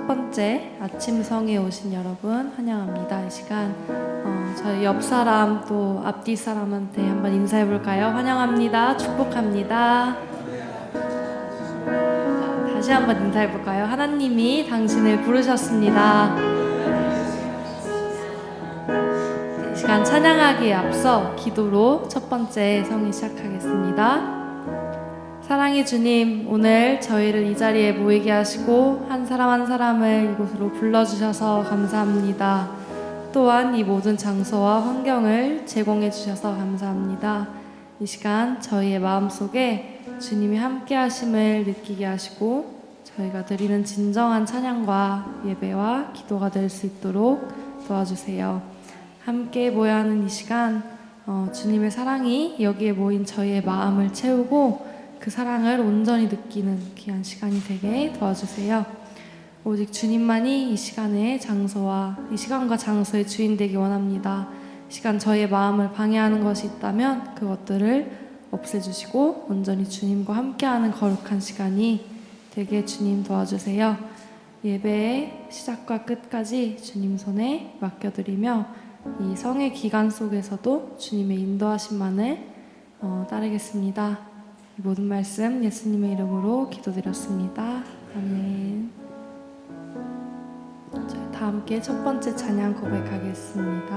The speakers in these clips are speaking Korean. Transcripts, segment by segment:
첫 번째 아침 성에 오신 여러분 환영합니다. 이 시간 저희 옆 사람 또 앞뒤 사람한테 한번 인사해 볼까요? 환영합니다. 축복합니다. 다시 한번 인사해 볼까요? 하나님이 당신을 부르셨습니다. 이 시간 찬양하기에 앞서 기도로 첫 번째 성의 시작하겠습니다. 사랑의 주님, 오늘 저희를 이 자리에 모이게 하시고 한 사람 한 사람을 이곳으로 불러주셔서 감사합니다. 또한 이 모든 장소와 환경을 제공해 주셔서 감사합니다. 이 시간 저희의 마음속에 주님이 함께 하심을 느끼게 하시고 저희가 드리는 진정한 찬양과 예배와 기도가 될 수 있도록 도와주세요. 함께 모여야 하는 이 시간 주님의 사랑이 여기에 모인 저희의 마음을 채우고 그 사랑을 온전히 느끼는 귀한 시간이 되게 도와주세요. 오직 주님만이 이 시간의 장소와 이 시간과 장소의 주인 되기 원합니다. 이 시간 저희의 마음을 방해하는 것이 있다면 그것들을 없애주시고 온전히 주님과 함께하는 거룩한 시간이 되게 주님 도와주세요. 예배의 시작과 끝까지 주님 손에 맡겨드리며 이 성의 기간 속에서도 주님의 인도하심만을 따르겠습니다. 이 모든 말씀 예수님의 이름으로 기도드렸습니다. 아멘. 저희 다 함께 첫 번째 찬양 고백하겠습니다.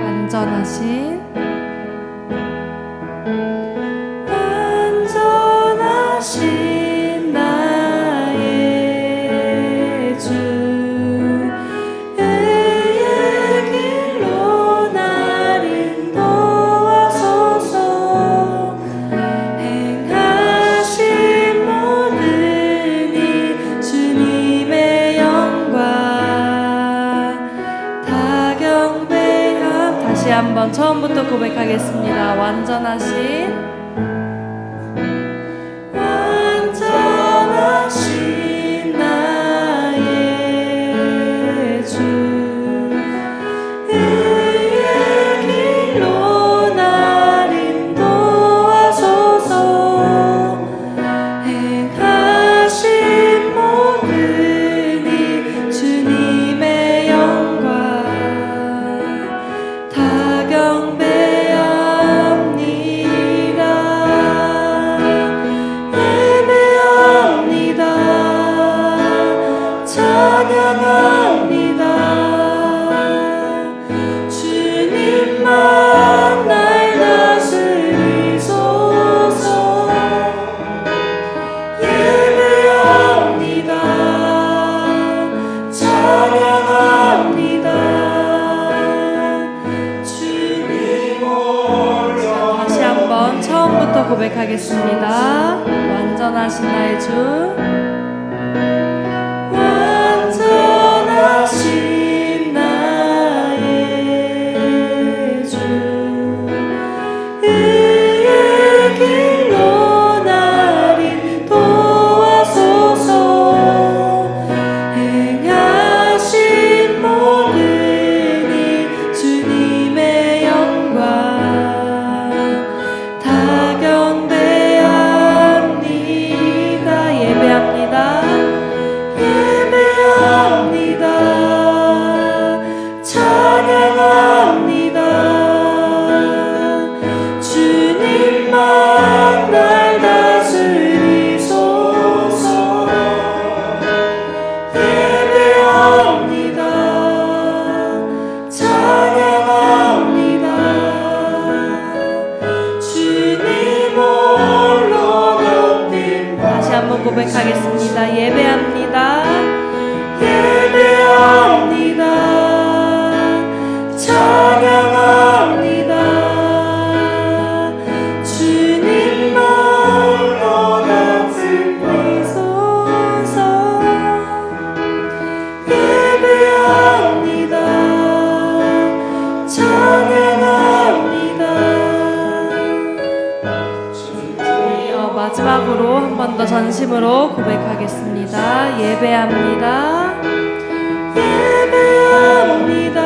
완전하신 한번 처음부터 고백하겠습니다. 완전하신 나의 주 의의 길로 날 인도하소서 행하신 모든 이 주님의 영광 고백하겠습니다. 완전하신 나의 주, 완전하신 나의 주 의의 길로 날 인도하소서 행하신 모든 이 주님의 영광 고백하겠습니다. 예배합니다. 예배합니다. 찬양합니다. 주님만 높이소서. 예배합니다. 찬양합니다. 마지막으로 한 번 더 전심으로 고백하겠습니다. 예배합니다. 예배합니다.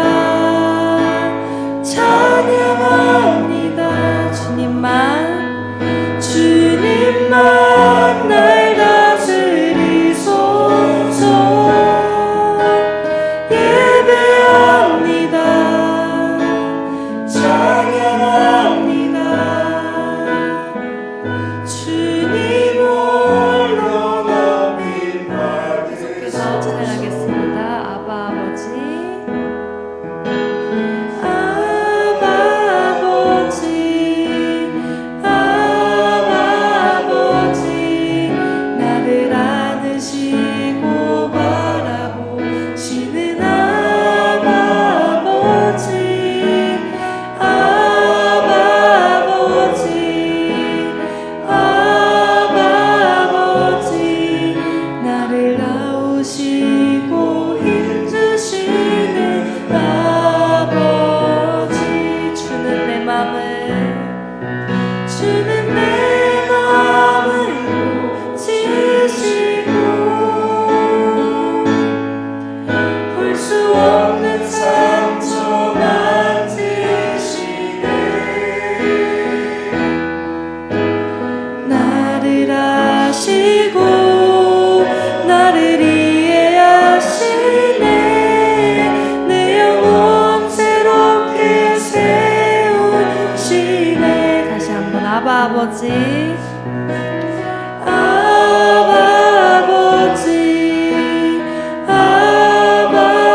아버지, 아버지,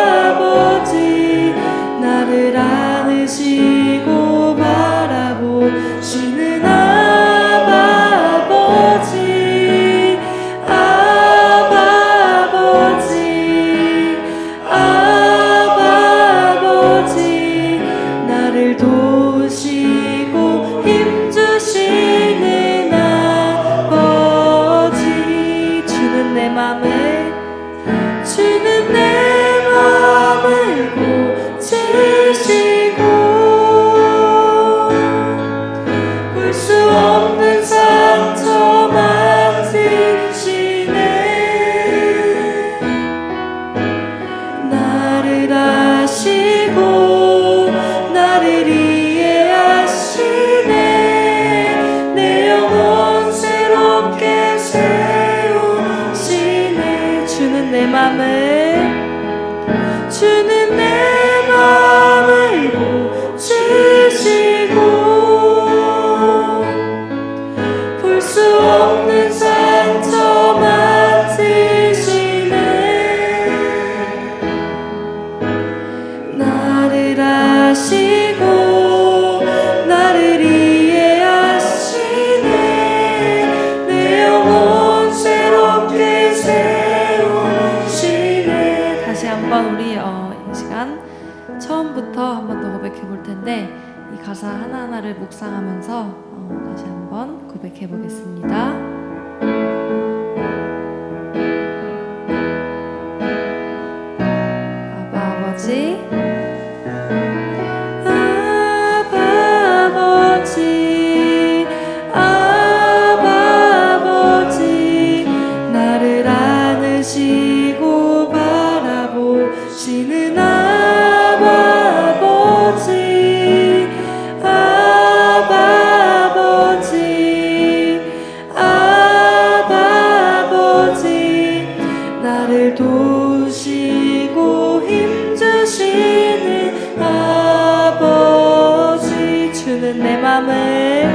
아버지, 나를 안으시고 바라보시는 아버지, 아버지, 아버지, 나를 도우시고 힘주시는 아버지. 주는 내 맘을 고치시고 볼 수 없는 상처 만지시네. 나를 아시고 나를 이해하시네. 내 영혼 새롭게 세우시네. 주는 내 맘을 고치시고 볼 수 없는 상처 만지시네. 나를 아시고 나를 이해하시네. 내 영혼 새롭게 세우시네. 다시 한번 우리 이 시간 처음부터 한 번 더 고백해 볼 텐데 이 가사 하나하나를 묵상하면서 다시 한번 고백해 보겠습니다. 아버지, 아버지, 아버지, 나를 안으시고 바라보시는 아버지, 아버지, 아버지, 나를 도우시고 힘주시는 아버지. 주는 내 맘을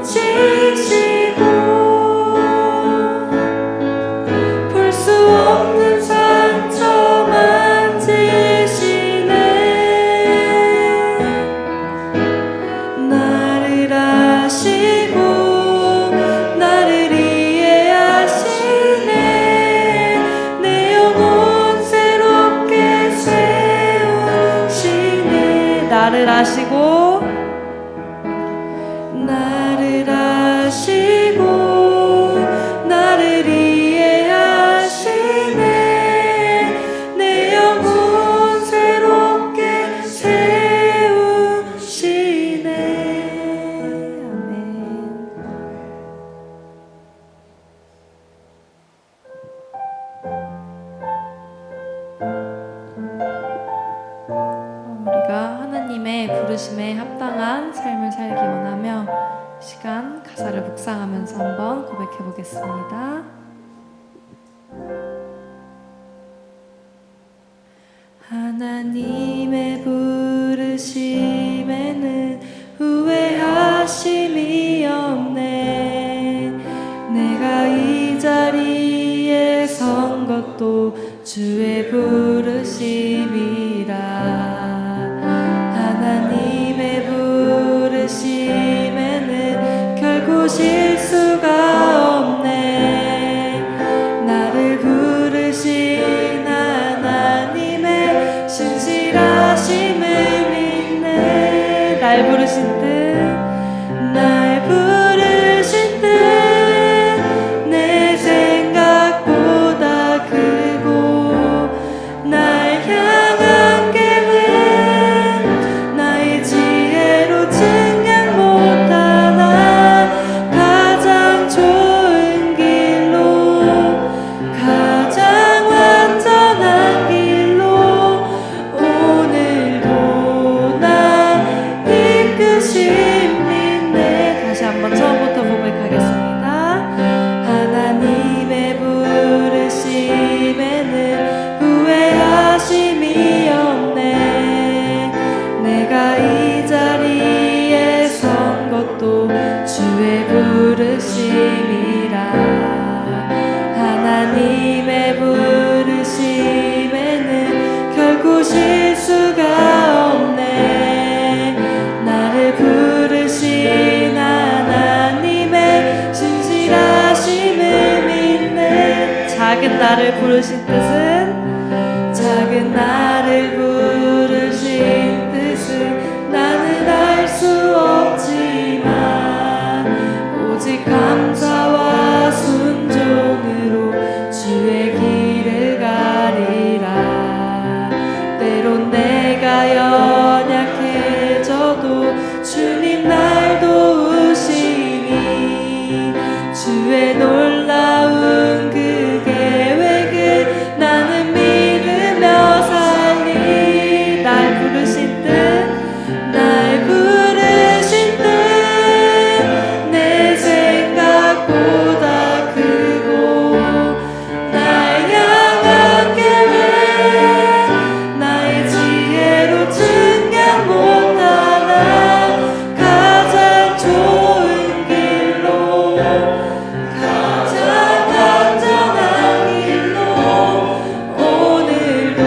고치시고 볼 수 없는 상처 만지시네. 나를 아시고 나를 이해하시네. 내 영혼 새롭게 세우시네. 나를 아시고 나를 아시고 나를 이해하시네. 내 영혼 새롭게 세우시네. 아멘. 우리가 하나님의 부르심에 합당한 삶을 살기 원하며 시간 가사를 묵상하면서 한번 고백해 보겠습니다. 하나님의 부르심에는 후회하심이 없네. 내가 이 자리에 선 것도 주의 부르심이라. 하나님의 부르심에는 결코 실수가 없네. 나를 부르신 하나님의 신실하심을 믿네. 날 부르신 듯 내 생각보다 크고 날 향한 작은 나를 부르신 뜻은 작은 나를 부르신 뜻은 나는 알 수 없지만 오직 감사와 순종으로 주의 길을 가리라. 때론 내가 연약해져도 주님 날 도우시니 주의 놀라운 그 계획을 나는 믿으며 살리. 날 부르신 뜻 날 부르신 뜻 내 생각보다 크고 날 향한 계획 나의 지혜로 증량 못하나 가장 좋은 길로 가장 안전한 길로 오늘도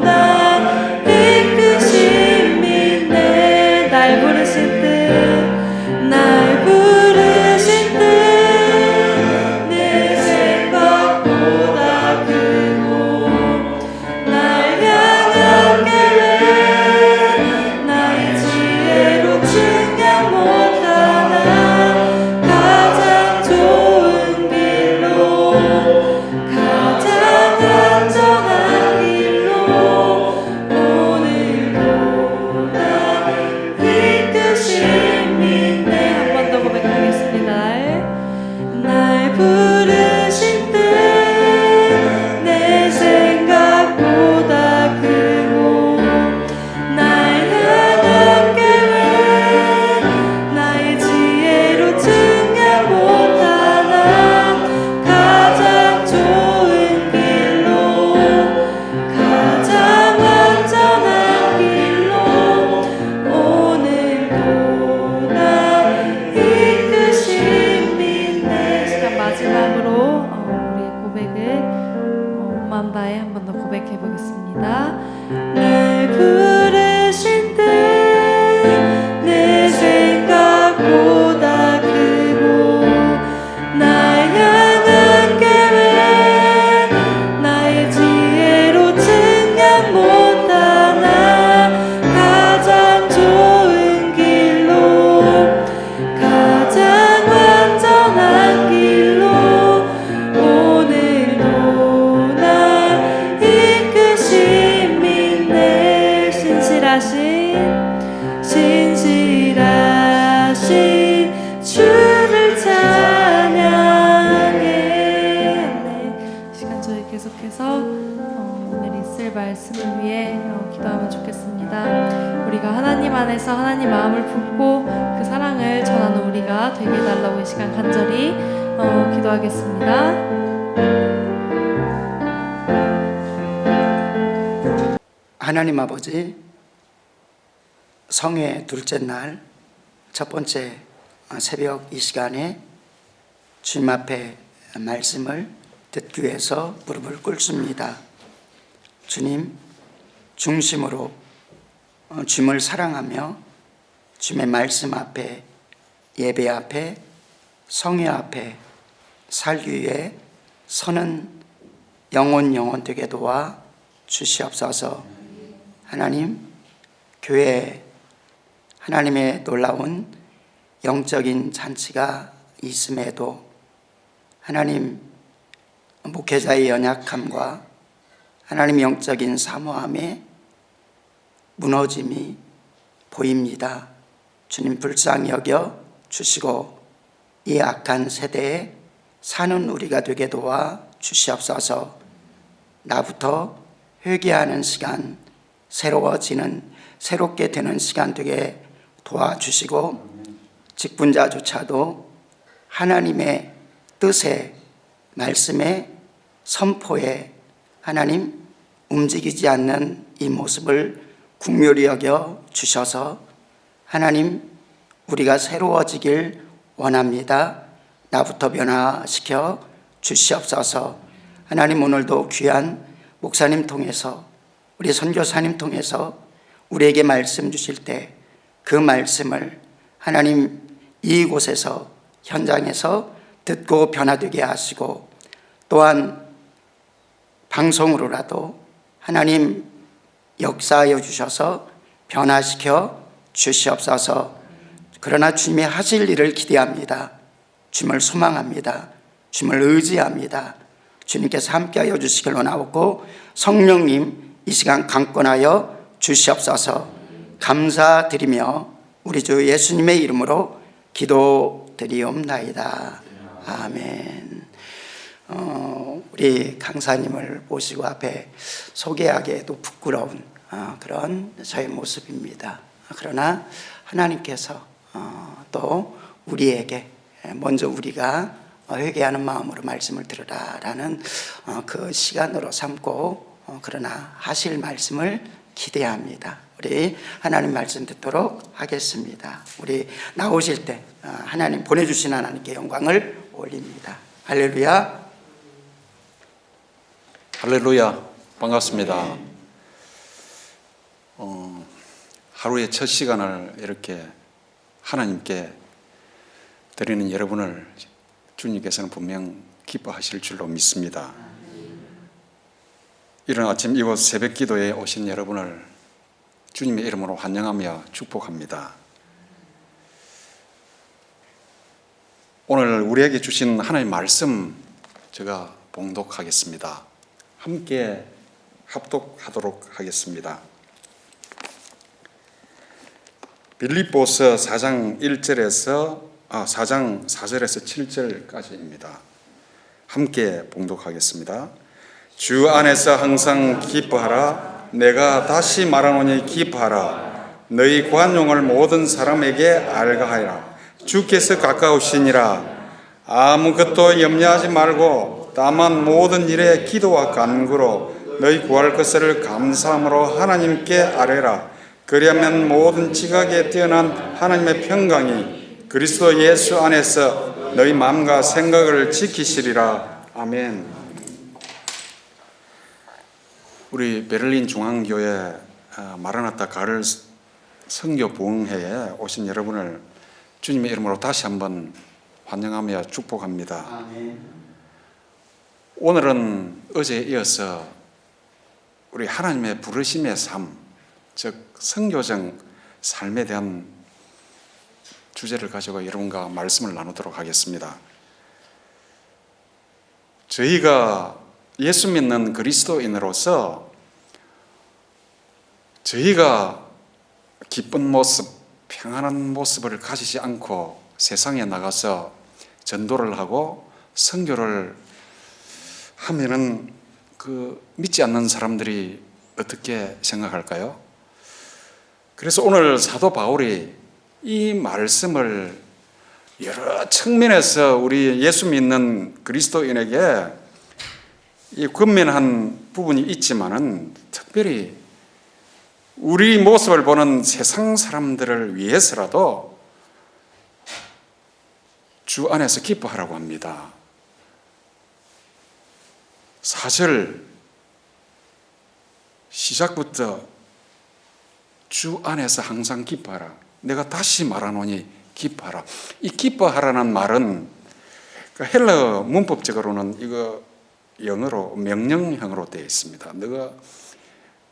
날 이끄신 믿네. 날 부르신 뜻 날 부르신 뜻 내 생각보다 크고 날 향한 계획 나의 지혜로 증량 못하나 가장 좋은 길로 가장 안전한 길로 오늘도 날 이끄신 믿네. 한 번 더 고백하겠습니다. 날 부르신 뜻 내 생각보다 크고 날 향한 계획 나의 지혜로 증량 못하나 가장 좋은 길로 가장 안전한 길로 오늘도 날 이끄신 믿네. 시간 마지막으로 우리 고백을 마음 다해 한 번 더 고백해 보겠습니다. 날 부르신 뜻 내 생각보다 크고 날 향한 계획 나의 지혜로 증량 못하나 가장 좋은 길로 가장 안전한 길로 오늘도 날 이끄신 믿네. 신실하신 주를 찬양해. 네, 시간 저희 계속해서 오늘 있을 말씀을 위해 기도하면 좋겠습니다. 우리가 하나님 안에서 하나님 마음을 품고 그 사랑을 전하는 우리가 되게 해달라고 이 시간 간절히 기도하겠습니다. 하나님 아버지, 성회 둘째 날 첫 번째 새벽 이 시간에 주님 앞에 말씀을 듣기 위해서 무릎을 꿇습니다. 주님 중심으로 주님을 사랑하며 주님의 말씀 앞에, 예배 앞에, 성회 앞에 살기 위해 서는 영혼 되게 도와 주시옵소서. 하나님, 교회에 하나님의 놀라운 영적인 잔치가 있음에도 하나님 목회자의 연약함과 하나님 영적인 사모함에 무너짐이 보입니다. 주님 불쌍히 여겨 주시고 이 악한 세대에 사는 우리가 되게 도와 주시옵소서. 나부터 회개하는 시간, 새롭게 되는 시간 되게 도와주시고 직분자조차도 하나님의 뜻에, 말씀에, 선포에 하나님 움직이지 않는 이 모습을 긍휼히 여겨 주셔서 하나님 우리가 새로워지길 원합니다. 나부터 변화시켜 주시옵소서. 하나님 오늘도 귀한 목사님 통해서 우리 선교사님 통해서 우리에게 말씀 주실 때 그 말씀을 하나님 이곳에서 현장에서 듣고 변화되게 하시고 또한 방송으로라도 하나님 역사하여 주셔서 변화시켜 주시옵소서. 그러나 주님이 하실 일을 기대합니다. 주님을 소망합니다. 주님을 의지합니다. 주님께서 함께하여 주시길 원하고 성령님 이 시간 강권하여 주시옵소서. 감사드리며 우리 주 예수님의 이름으로 기도드리옵나이다. 아멘. 우리 강사님을 모시고 앞에 소개하기에도 부끄러운 그런 저의 모습입니다. 그러나 하나님께서 또 우리에게 먼저 우리가 회개하는 마음으로 말씀을 들으라라는 그 시간으로 삼고 그러나 하실 말씀을 기대합니다. 우리 하나님 말씀 듣도록 하겠습니다. 우리 나오실 때 하나님 보내주신 하나님께 영광을 올립니다. 할렐루야. 할렐루야. 반갑습니다. 하루의 첫 시간을 이렇게 하나님께 드리는 여러분을 주님께서는 분명 기뻐하실 줄로 믿습니다. 이른 아침 이곳 새벽 기도에 오신 여러분을 주님의 이름으로 환영하며 축복합니다. 오늘 우리에게 주신 하나님의 말씀 제가 봉독하겠습니다. 함께 합독하도록 하겠습니다. 빌립보서 4장 4절에서 7절까지입니다. 함께 봉독하겠습니다. 주 안에서 항상 기뻐하라. 내가 다시 말하노니 기뻐하라. 너희 관용을 모든 사람에게 알가하라. 주께서 가까우시니라. 아무것도 염려하지 말고 다만 모든 일에 기도와 간구로 너희 구할 것을 감사함으로 하나님께 아뢰라. 그리하면 모든 지각에 뛰어난 하나님의 평강이 그리스도 예수 안에서 너희 마음과 생각을 지키시리라. 아멘. 우리 베를린 중앙교회 마라나타 가을 선교 부흥회에 오신 여러분을 주님의 이름으로 다시 한번 환영하며 축복합니다. 아멘. 오늘은 어제에 이어서 우리 하나님의 부르심의 삶, 즉 선교적 삶에 대한 주제를 가지고 여러분과 말씀을 나누도록 하겠습니다. 저희가 예수 믿는 그리스도인으로서 저희가 기쁜 모습, 평안한 모습을 가지지 않고 세상에 나가서 전도를 하고 선교를 하면은 믿지 않는 사람들이 어떻게 생각할까요? 그래서 오늘 사도 바울이 이 말씀을 여러 측면에서 우리 예수 믿는 그리스도인에게 이 권면한 부분이 있지만은 특별히 우리 모습을 보는 세상 사람들을 위해서라도 주 안에서 기뻐하라고 합니다. 4절 시작부터 주 안에서 항상 기뻐하라. 내가 다시 말하노니 기뻐하라. 이 기뻐하라는 말은 헬러 문법적으로는 이거 영어로 명령형으로 되어 있습니다. 너가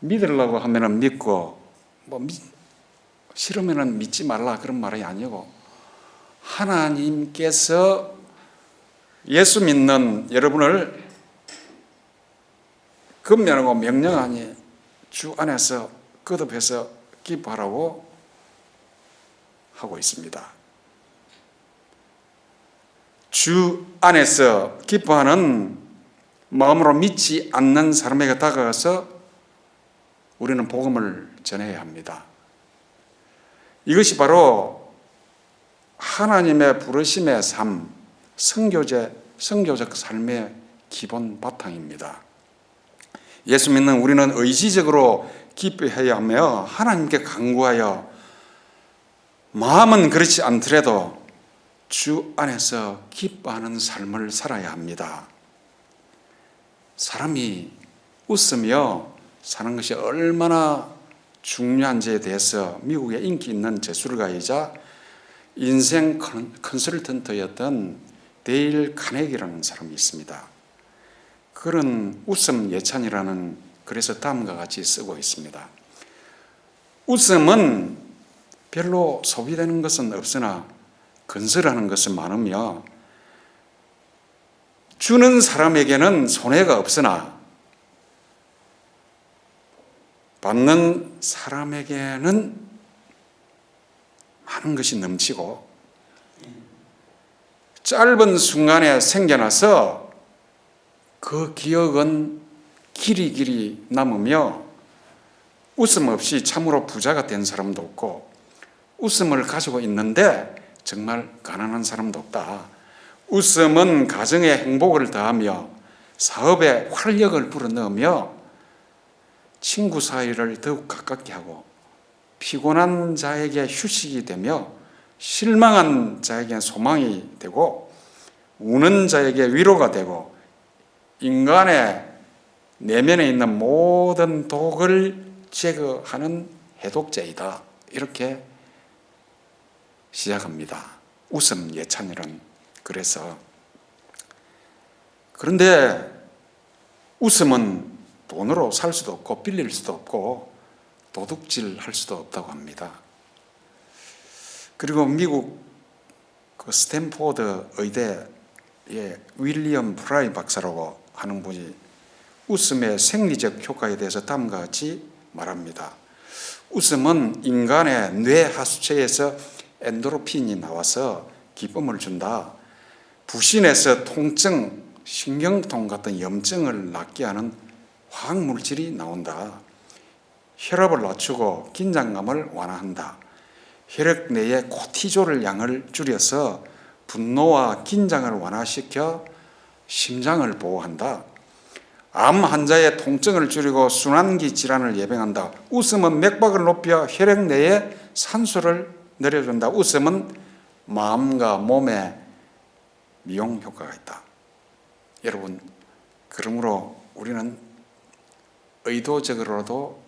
믿으려고 하면은 믿고 싫으면은 믿지 말라 그런 말이 아니고 하나님께서 예수 믿는 여러분을 권면하고 명령하니 주 안에서 거듭해서 기뻐하라고 하고 있습니다. 주 안에서 기뻐하는 마음으로 믿지 않는 사람에게 다가가서 우리는 복음을 전해야 합니다. 이것이 바로 하나님의 부르심의 삶, 선교적 삶의 기본 바탕입니다. 예수 믿는 우리는 의지적으로 기뻐해야 하며 하나님께 간구하여 마음은 그렇지 않더라도 주 안에서 기뻐하는 삶을 살아야 합니다. 사람이 웃으며 사는 것이 얼마나 중요한지에 대해서 미국의 인기 있는 재술가이자 인생 컨설턴트였던 데일 카네기라는 사람이 있습니다. 그런 웃음 예찬이라는 그래서 다음과 같이 쓰고 있습니다. 웃음은 별로 소비되는 것은 없으나 건설하는 것은 많으며 주는 사람에게는 손해가 없으나 받는 사람에게는 많은 것이 넘치고 짧은 순간에 생겨나서 그 기억은 길이 남으며 웃음 없이 참으로 부자가 된 사람도 없고 웃음을 가지고 있는데 정말 가난한 사람도 없다. 웃음은 가정에 행복을 더하며 사업에 활력을 불어넣으며 친구 사이를 더욱 가깝게 하고 피곤한 자에게 휴식이 되며 실망한 자에게 소망이 되고 우는 자에게 위로가 되고 인간의 내면에 있는 모든 독을 제거하는 해독제이다. 이렇게 시작합니다. 웃음 예찬이란. 그래서 그런데 웃음은 돈으로 살 수도 없고 빌릴 수도 없고 도둑질 할 수도 없다고 합니다. 그리고 미국 그 스탠포드 의대의 윌리엄 프라이 박사라고 하는 분이 웃음의 생리적 효과에 대해서 다음과 같이 말합니다. 웃음은 인간의 뇌 하수체에서 엔도르핀이 나와서 기쁨을 준다. 부신에서 통증, 신경통 같은 염증을 낫게 하는 화학물질이 나온다. 혈압을 낮추고 긴장감을 완화한다. 혈액 내의 코티졸 양을 줄여서 분노와 긴장을 완화시켜 심장을 보호한다. 암 환자의 통증을 줄이고 순환기 질환을 예방한다. 웃음은 맥박을 높여 혈액 내에 산소를 내려준다. 웃음은 마음과 몸에 미용 효과가 있다. 여러분, 그러므로 우리는 의도적으로도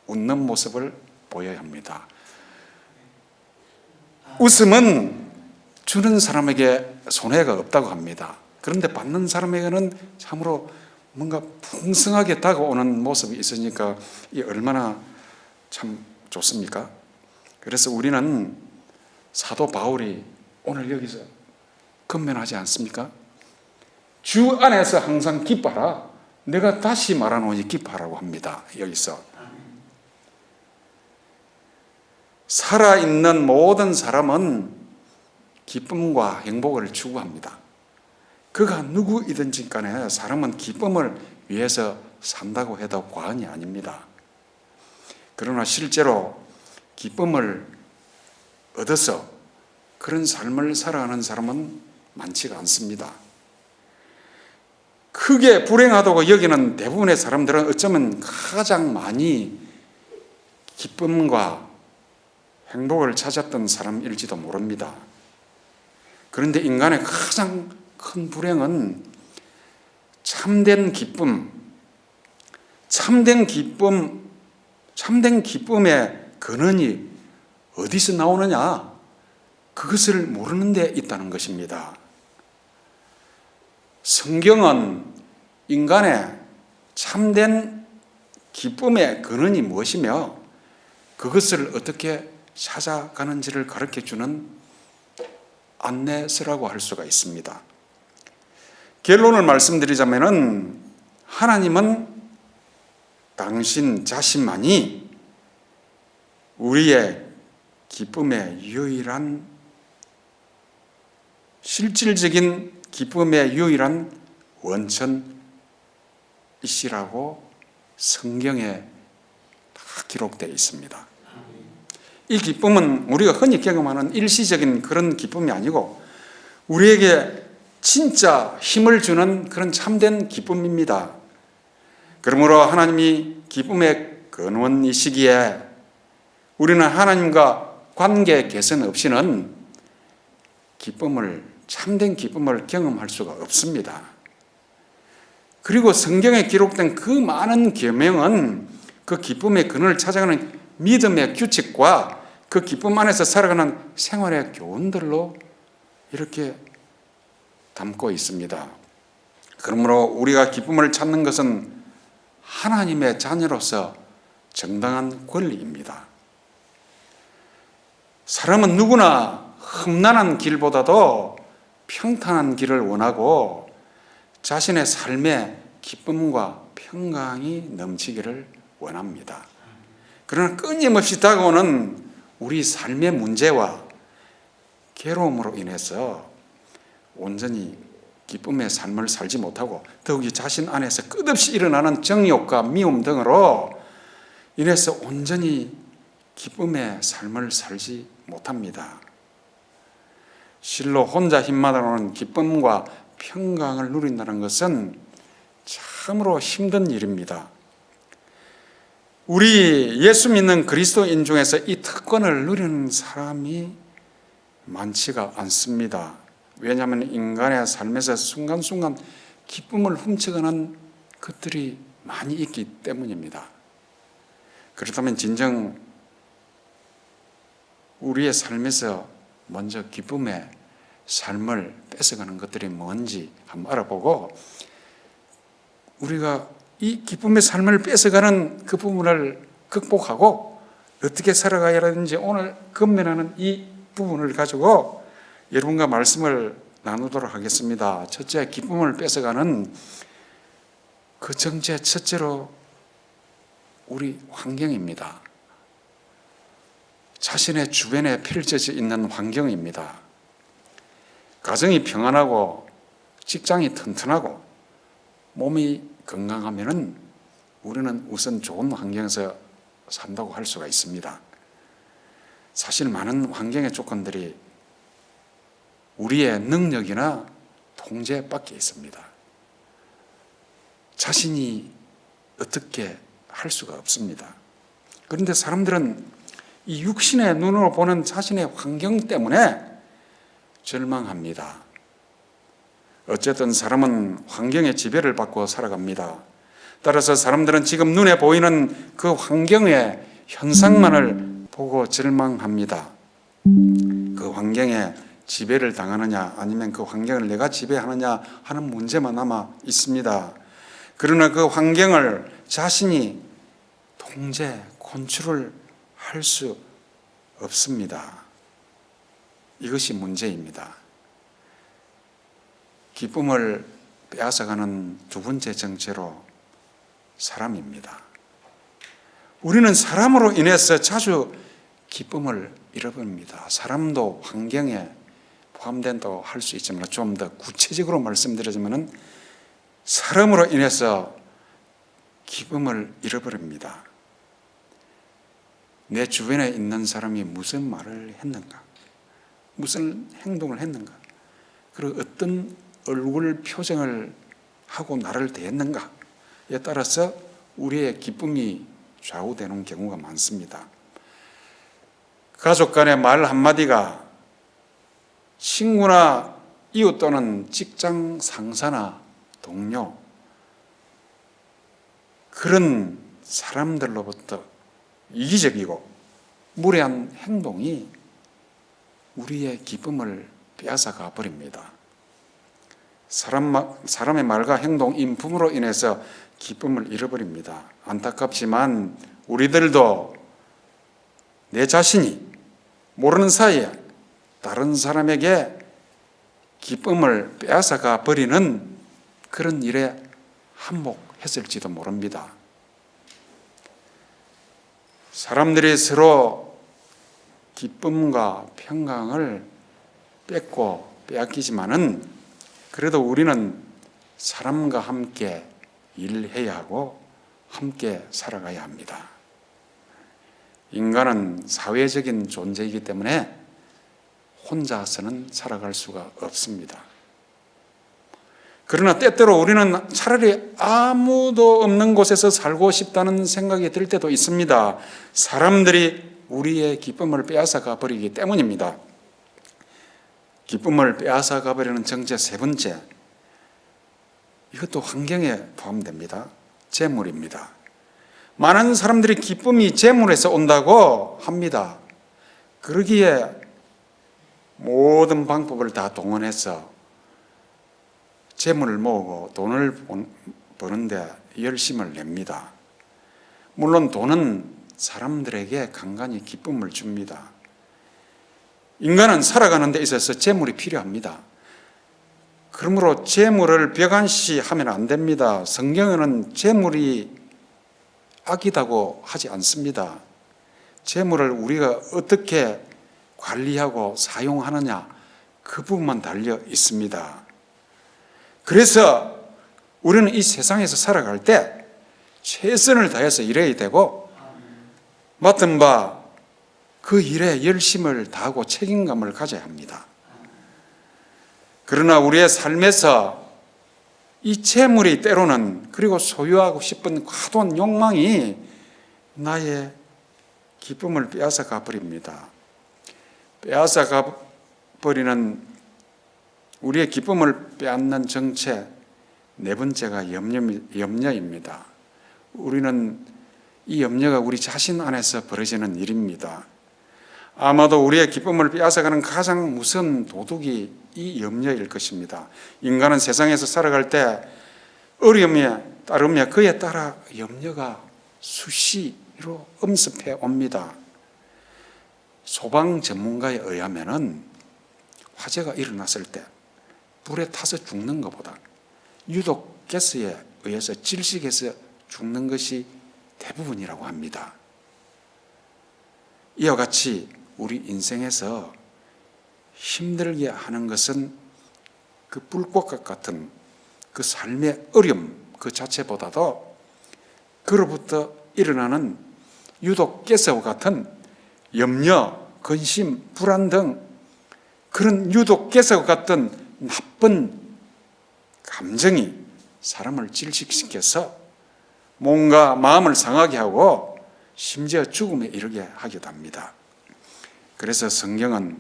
웃는 모습을 보여야 합니다. 웃음은 주는 사람에게 손해가 없다고 합니다. 그런데 받는 사람에게는 참으로 뭔가 풍성하게 다가오는 모습이 있으니까 이 얼마나 참 좋습니까? 그래서 우리는 사도 바울이 오늘 여기서 건면하지 않습니까? 주 안에서 항상 기뻐하라. 내가 다시 말하노니 기뻐하라고 합니다. 여기서 살아있는 모든 사람은 기쁨과 행복을 추구합니다. 그가 누구이든지 간에 사람은 기쁨을 위해서 산다고 해도 과언이 아닙니다. 그러나 실제로 기쁨을 얻어서 그런 삶을 살아가는 사람은 많지가 않습니다. 크게 불행하다고 여기는 대부분의 사람들은 어쩌면 가장 많이 기쁨과 행복을 찾았던 사람일지도 모릅니다. 그런데 인간의 가장 큰 불행은 참된 기쁨의 근원이 어디서 나오느냐? 그것을 모르는 데 있다는 것입니다. 성경은 인간의 참된 기쁨의 근원이 무엇이며 그것을 어떻게 찾아가는지를 가르쳐주는 안내서라고 할 수가 있습니다. 결론을 말씀드리자면 하나님은 당신 자신만이 우리의 기쁨의 유일한 실질적인 기쁨의 유일한 원천이시라고 성경에 다 기록되어 있습니다. 이 기쁨은 우리가 흔히 경험하는 일시적인 그런 기쁨이 아니고 우리에게 진짜 힘을 주는 그런 참된 기쁨입니다. 그러므로 하나님이 기쁨의 근원이시기에 우리는 하나님과 관계 개선 없이는 참된 기쁨을 경험할 수가 없습니다. 그리고 성경에 기록된 그 많은 계명은 그 기쁨의 근원을 찾아가는 믿음의 규칙과 그 기쁨 안에서 살아가는 생활의 교훈들로 이렇게 담고 있습니다. 그러므로 우리가 기쁨을 찾는 것은 하나님의 자녀로서 정당한 권리입니다. 사람은 누구나 험난한 길보다도 평탄한 길을 원하고 자신의 삶에 기쁨과 평강이 넘치기를 원합니다. 그러나 끊임없이 다가오는 우리 삶의 문제와 괴로움으로 인해서 온전히 기쁨의 삶을 살지 못하고 더욱이 자신 안에서 끝없이 일어나는 정욕과 미움 등으로 인해서 온전히 기쁨의 삶을 살지 못합니다. 실로 혼자 힘만으로는 기쁨과 평강을 누린다는 것은 참으로 힘든 일입니다. 우리 예수 믿는 그리스도인 중에서 이 특권을 누리는 사람이 많지가 않습니다. 왜냐하면 인간의 삶에서 순간순간 기쁨을 훔쳐가는 것들이 많이 있기 때문입니다. 그렇다면 진정 우리의 삶에서 먼저 기쁨의 삶을 뺏어가는 것들이 뭔지 한번 알아보고 우리가 이 기쁨의 삶을 뺏어가는 그 부분을 극복하고 어떻게 살아가야 하는지 오늘 건면하는 이 부분을 가지고 여러분과 말씀을 나누도록 하겠습니다. 첫째, 기쁨을 뺏어가는 그 정체 첫째로 우리 환경입니다. 자신의 주변에 펼쳐져 있는 환경입니다. 가정이 평안하고 직장이 튼튼하고 몸이 건강하면은 우리는 우선 좋은 환경에서 산다고 할 수가 있습니다. 사실 많은 환경의 조건들이 우리의 능력이나 통제 밖에 있습니다. 자신이 어떻게 할 수가 없습니다. 그런데 사람들은 이 육신의 눈으로 보는 자신의 환경 때문에 절망합니다. 어쨌든 사람은 환경의 지배를 받고 살아갑니다. 따라서 사람들은 지금 눈에 보이는 그 환경의 현상만을 보고 절망합니다. 그 환경에 지배를 당하느냐 아니면 그 환경을 내가 지배하느냐 하는 문제만 남아 있습니다. 그러나 그 환경을 자신이 통제, 컨트롤 할 수 없습니다. 이것이 문제입니다. 기쁨을 빼앗아가는 두 번째 정체로 사람입니다. 우리는 사람으로 인해서 자주 기쁨을 잃어버립니다. 사람도 환경에 포함된다고 할 수 있지만 좀 더 구체적으로 말씀드리자면 사람으로 인해서 기쁨을 잃어버립니다. 내 주변에 있는 사람이 무슨 말을 했는가, 무슨 행동을 했는가, 그리고 어떤 얼굴 표정을 하고 나를 대했는가에 따라서 우리의 기쁨이 좌우되는 경우가 많습니다. 가족 간의 말 한마디가 친구나 이웃 또는 직장 상사나 동료 그런 사람들로부터 이기적이고 무례한 행동이 우리의 기쁨을 빼앗아가 버립니다. 사람의 말과 행동, 인품으로 인해서 기쁨을 잃어버립니다. 안타깝지만 우리들도 내 자신이 모르는 사이에 다른 사람에게 기쁨을 빼앗아가 버리는 그런 일에 한몫했을지도 모릅니다. 사람들이 서로 기쁨과 평강을 뺏고 빼앗기지만은 그래도 우리는 사람과 함께 일해야 하고 함께 살아가야 합니다. 인간은 사회적인 존재이기 때문에 혼자서는 살아갈 수가 없습니다. 그러나 때때로 우리는 차라리 아무도 없는 곳에서 살고 싶다는 생각이 들 때도 있습니다. 사람들이 우리의 기쁨을 빼앗아가 버리기 때문입니다. 기쁨을 빼앗아가 버리는 정체 세 번째, 이것도 환경에 포함됩니다. 재물입니다. 많은 사람들이 기쁨이 재물에서 온다고 합니다. 그러기에 모든 방법을 다 동원해서 재물을 모으고 돈을 버는데 열심을 냅니다. 물론 돈은 사람들에게 간간히 기쁨을 줍니다. 인간은 살아가는 데 있어서 재물이 필요합니다. 그러므로 재물을 벽안시하면 안 됩니다. 성경에는 재물이 악이라고 하지 않습니다. 재물을 우리가 어떻게 관리하고 사용하느냐, 그 부분만 달려 있습니다. 그래서 우리는 이 세상에서 살아갈 때 최선을 다해서 일해야 되고, 맡은 바 그 일에 열심을 다하고 책임감을 가져야 합니다. 그러나 우리의 삶에서 이 재물이 때로는, 그리고 소유하고 싶은 과도한 욕망이 나의 기쁨을 빼앗아 가버립니다. 빼앗아 가버리는 우리의 기쁨을 빼앗는 정체, 네 번째가 염려입니다. 우리는 이 염려가 우리 자신 안에서 벌어지는 일입니다. 아마도 우리의 기쁨을 빼앗아가는 가장 무서운 도둑이 이 염려일 것입니다. 인간은 세상에서 살아갈 때 어려움에 따르며 그에 따라 염려가 수시로 엄습해 옵니다. 소방 전문가에 의하면 화재가 일어났을 때 불에 타서 죽는 것보다 유독 가스에 의해서 질식해서 죽는 것이 대부분이라고 합니다. 이와 같이 우리 인생에서 힘들게 하는 것은 그 불꽃과 같은 그 삶의 어려움 그 자체보다도 그로부터 일어나는 유독 가스와 같은 염려, 근심, 불안 등 그런 유독 가스와 같은 나쁜 감정이 사람을 질식시켜서 뭔가 마음을 상하게 하고 심지어 죽음에 이르게 하기도 합니다. 그래서 성경은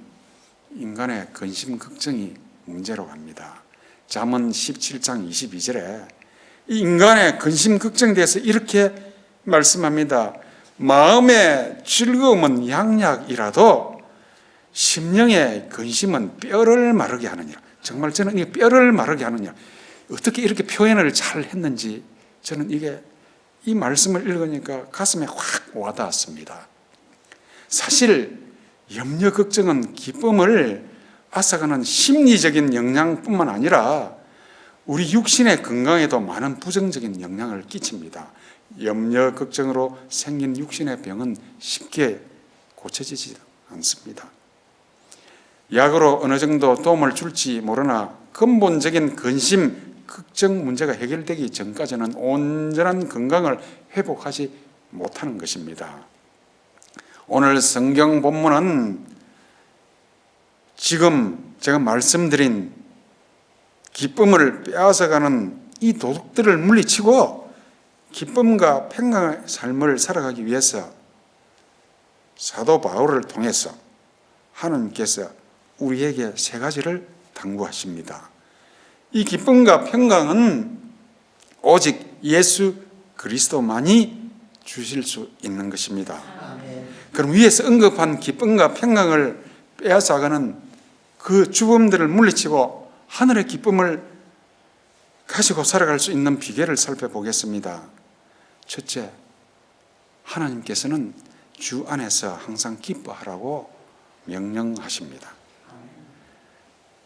인간의 근심 걱정이 문제라고 합니다. 잠언 17장 22절에 이 인간의 근심 걱정에 대해서 이렇게 말씀합니다. 마음의 즐거움은 양약이라도 심령의 근심은 뼈를 마르게 하느니라. 정말 저는 이 뼈를 마르게 하느냐, 어떻게 이렇게 표현을 잘 했는지 저는 이 말씀을 읽으니까 가슴에 확 와닿았습니다. 사실 염려 걱정은 기쁨을 앗아가는 심리적인 영향뿐만 아니라 우리 육신의 건강에도 많은 부정적인 영향을 끼칩니다. 염려 걱정으로 생긴 육신의 병은 쉽게 고쳐지지 않습니다. 약으로 어느 정도 도움을 줄지 모르나 근본적인 근심, 걱정 문제가 해결되기 전까지는 온전한 건강을 회복하지 못하는 것입니다. 오늘 성경 본문은 지금 제가 말씀드린 기쁨을 빼앗아가는 이 도둑들을 물리치고 기쁨과 평강의 삶을 살아가기 위해서 사도 바울을 통해서 하나님께서 우리에게 세 가지를 당부하십니다. 이 기쁨과 평강은 오직 예수 그리스도만이 주실 수 있는 것입니다. 그럼 위에서 언급한 기쁨과 평강을 빼앗아가는 그 주범들을 물리치고 하늘의 기쁨을 가지고 살아갈 수 있는 비결을 살펴보겠습니다. 첫째, 하나님께서는 주 안에서 항상 기뻐하라고 명령하십니다.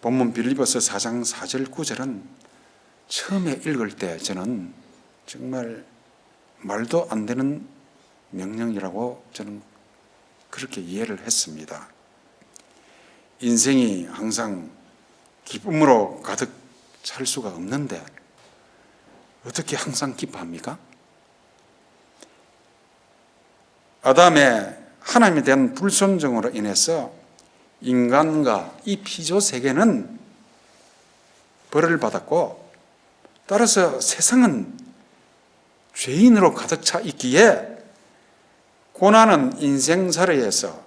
본문 빌립보서 4장 4절 9절은 처음에 읽을 때 저는 정말 말도 안 되는 명령이라고 저는 그렇게 이해를 했습니다. 인생이 항상 기쁨으로 가득 찰 수가 없는데 어떻게 항상 기뻐합니까? 아담의 하나님에 대한 불순종으로 인해서 인간과 이 피조 세계는 벌을 받았고, 따라서 세상은 죄인으로 가득 차 있기에 고난은 인생살이에서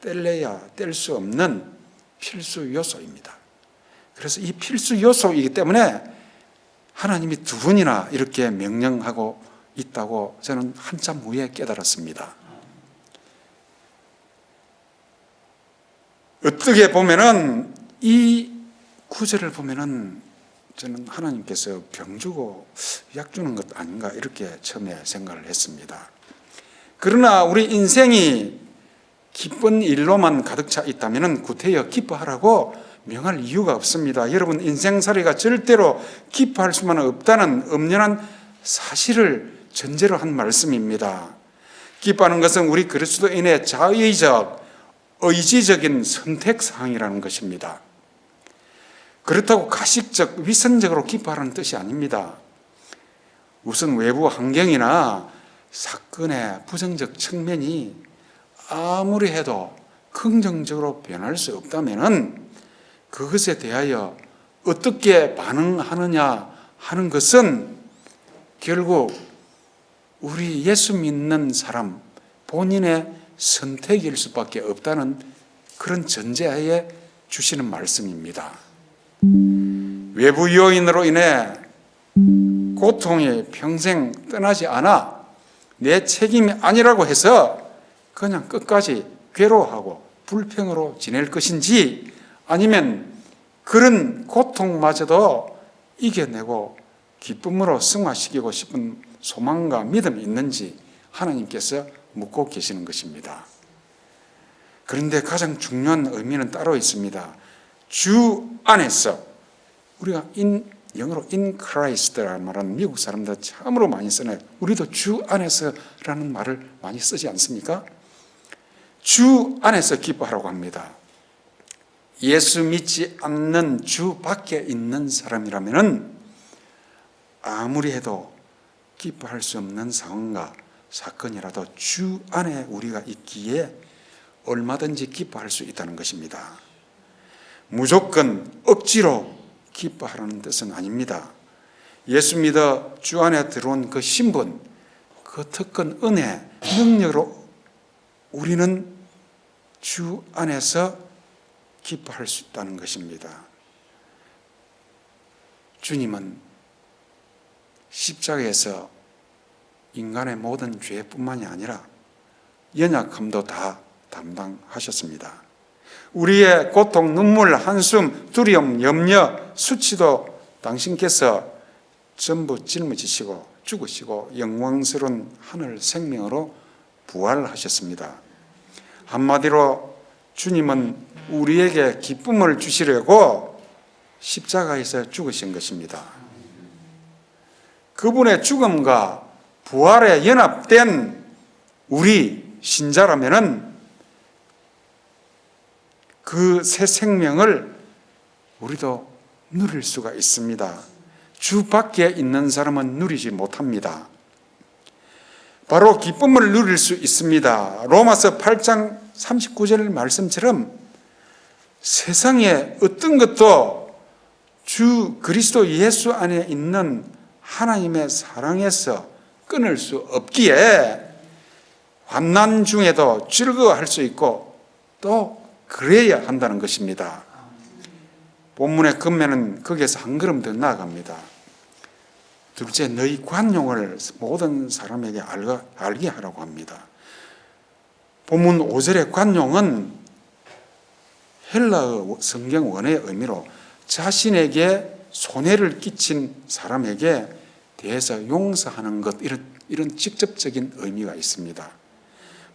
뗄래야 뗄 수 없는 필수 요소입니다. 그래서 이 필수 요소이기 때문에 하나님이 두 번이나 이렇게 명령하고 있다고 저는 한참 후에 깨달았습니다. 어떻게 보면은 이 구절을 보면은 저는 하나님께서 병 주고 약 주는 것 아닌가 이렇게 처음에 생각을 했습니다. 그러나 우리 인생이 기쁜 일로만 가득 차 있다면 구태여 기뻐하라고 명할 이유가 없습니다. 여러분 인생살이가 절대로 기뻐할 수만 없다는 엄연한 사실을 전제로 한 말씀입니다. 기뻐하는 것은 우리 그리스도인의 자의적, 의지적인 선택사항이라는 것입니다. 그렇다고 가식적, 위선적으로 기뻐하라는 뜻이 아닙니다. 우선 외부 환경이나 사건의 부정적 측면이 아무리 해도 긍정적으로 변할 수 없다면 그것에 대하여 어떻게 반응하느냐 하는 것은 결국 우리 예수 믿는 사람 본인의 선택일 수밖에 없다는 그런 전제하에 주시는 말씀입니다. 외부 요인으로 인해 고통이 평생 떠나지 않아 내 책임이 아니라고 해서 그냥 끝까지 괴로워하고 불평으로 지낼 것인지, 아니면 그런 고통마저도 이겨내고 기쁨으로 승화시키고 싶은 소망과 믿음이 있는지 하나님께서 묻고 계시는 것입니다. 그런데 가장 중요한 의미는 따로 있습니다. 주 안에서, 우리가 영어로 in Christ라는 말은 미국 사람들 참으로 많이 쓰네요. 우리도 주 안에서라는 말을 많이 쓰지 않습니까? 주 안에서 기뻐하라고 합니다. 예수 믿지 않는 주 밖에 있는 사람이라면 아무리 해도 기뻐할 수 없는 상황과 사건이라도 주 안에 우리가 있기에 얼마든지 기뻐할 수 있다는 것입니다. 무조건 억지로 기뻐하라는 뜻은 아닙니다. 예수 믿어 주 안에 들어온 그 신분, 그 특권, 은혜, 능력으로 우리는 주 안에서 기뻐할 수 있다는 것입니다. 주님은 십자가에서 인간의 모든 죄뿐만이 아니라 연약함도 다 담당하셨습니다. 우리의 고통, 눈물, 한숨, 두려움, 염려, 수치도 당신께서 전부 짊어지시고 죽으시고 영광스러운 하늘 생명으로 부활하셨습니다. 한마디로 주님은 우리에게 기쁨을 주시려고 십자가에서 죽으신 것입니다. 그분의 죽음과 부활에 연합된 우리 신자라면은 그 새 생명을 우리도 누릴 수가 있습니다. 주 밖에 있는 사람은 누리지 못합니다. 바로 기쁨을 누릴 수 있습니다. 로마서 8장 39절 말씀처럼 세상에 어떤 것도 주 그리스도 예수 안에 있는 하나님의 사랑에서 끊을 수 없기에 환난 중에도 즐거워할 수 있고 또 그래야 한다는 것입니다. 본문의 금매는 거기에서 한 걸음 더 나아갑니다. 둘째, 너희 관용을 모든 사람에게 알게 하라고 합니다. 본문 5절의 관용은 헬라어 성경 원어의 의미로 자신에게 손해를 끼친 사람에게 대해서 용서하는 것, 이런 직접적인 의미가 있습니다.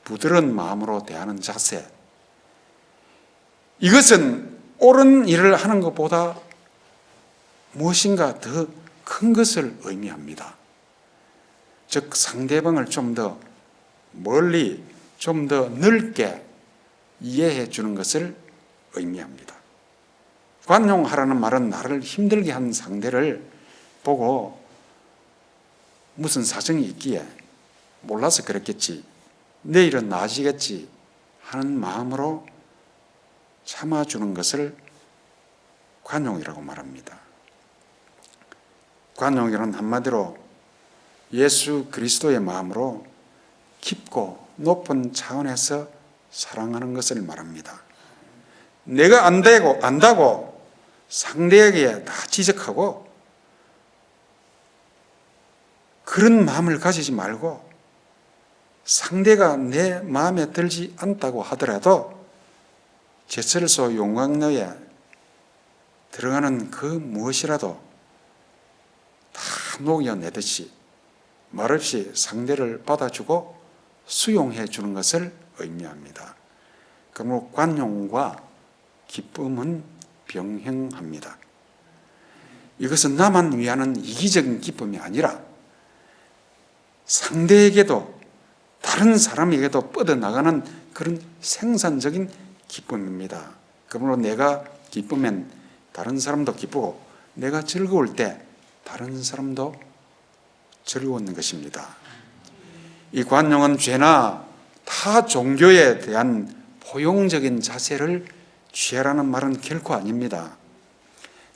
부드러운 마음으로 대하는 자세, 이것은 옳은 일을 하는 것보다 무엇인가 더 큰 것을 의미합니다. 즉 상대방을 좀 더 멀리, 좀 더 넓게 이해해 주는 것을 의미합니다. 관용하라는 말은 나를 힘들게 한 상대를 보고 무슨 사정이 있기에 몰라서 그랬겠지, 내일은 나아지겠지 하는 마음으로 참아주는 것을 관용이라고 말합니다. 관용이란 한마디로 예수 그리스도의 마음으로 깊고 높은 차원에서 사랑하는 것을 말합니다. 내가 안다고 상대에게 다 지적하고 그런 마음을 가지지 말고, 상대가 내 마음에 들지 않다고 하더라도 제철소 용광로에 들어가는 그 무엇이라도 녹여내듯이 말없이 상대를 받아주고 수용해 주는 것을 의미합니다. 그러므로 관용과 기쁨은 병행합니다. 이것은 나만 위하는 이기적인 기쁨이 아니라 상대에게도 다른 사람에게도 뻗어나가는 그런 생산적인 기쁨입니다. 그러므로 내가 기쁘면 다른 사람도 기쁘고 내가 즐거울 때 다른 사람도 즐거운 것입니다. 이 관용은 죄나 타 종교에 대한 포용적인 자세를 취하라는 말은 결코 아닙니다.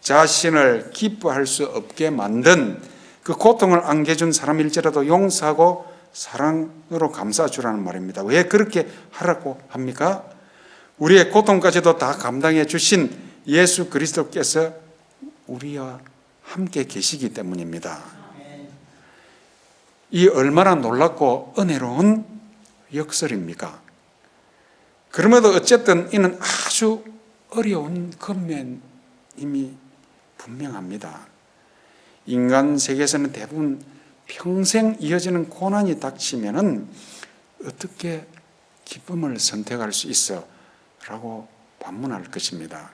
자신을 기뻐할 수 없게 만든 그 고통을 안겨준 사람일지라도 용서하고 사랑으로 감싸주라는 말입니다. 왜 그렇게 하라고 합니까? 우리의 고통까지도 다 감당해 주신 예수 그리스도께서 우리와 함께 계시기 때문입니다. 이 얼마나 놀랍고 은혜로운 역설입니까? 그럼에도 어쨌든 이는 아주 어려운 권면임이 분명합니다. 인간 세계에서는 대부분 평생 이어지는 고난이 닥치면은 어떻게 기쁨을 선택할 수 있어? 라고 반문할 것입니다.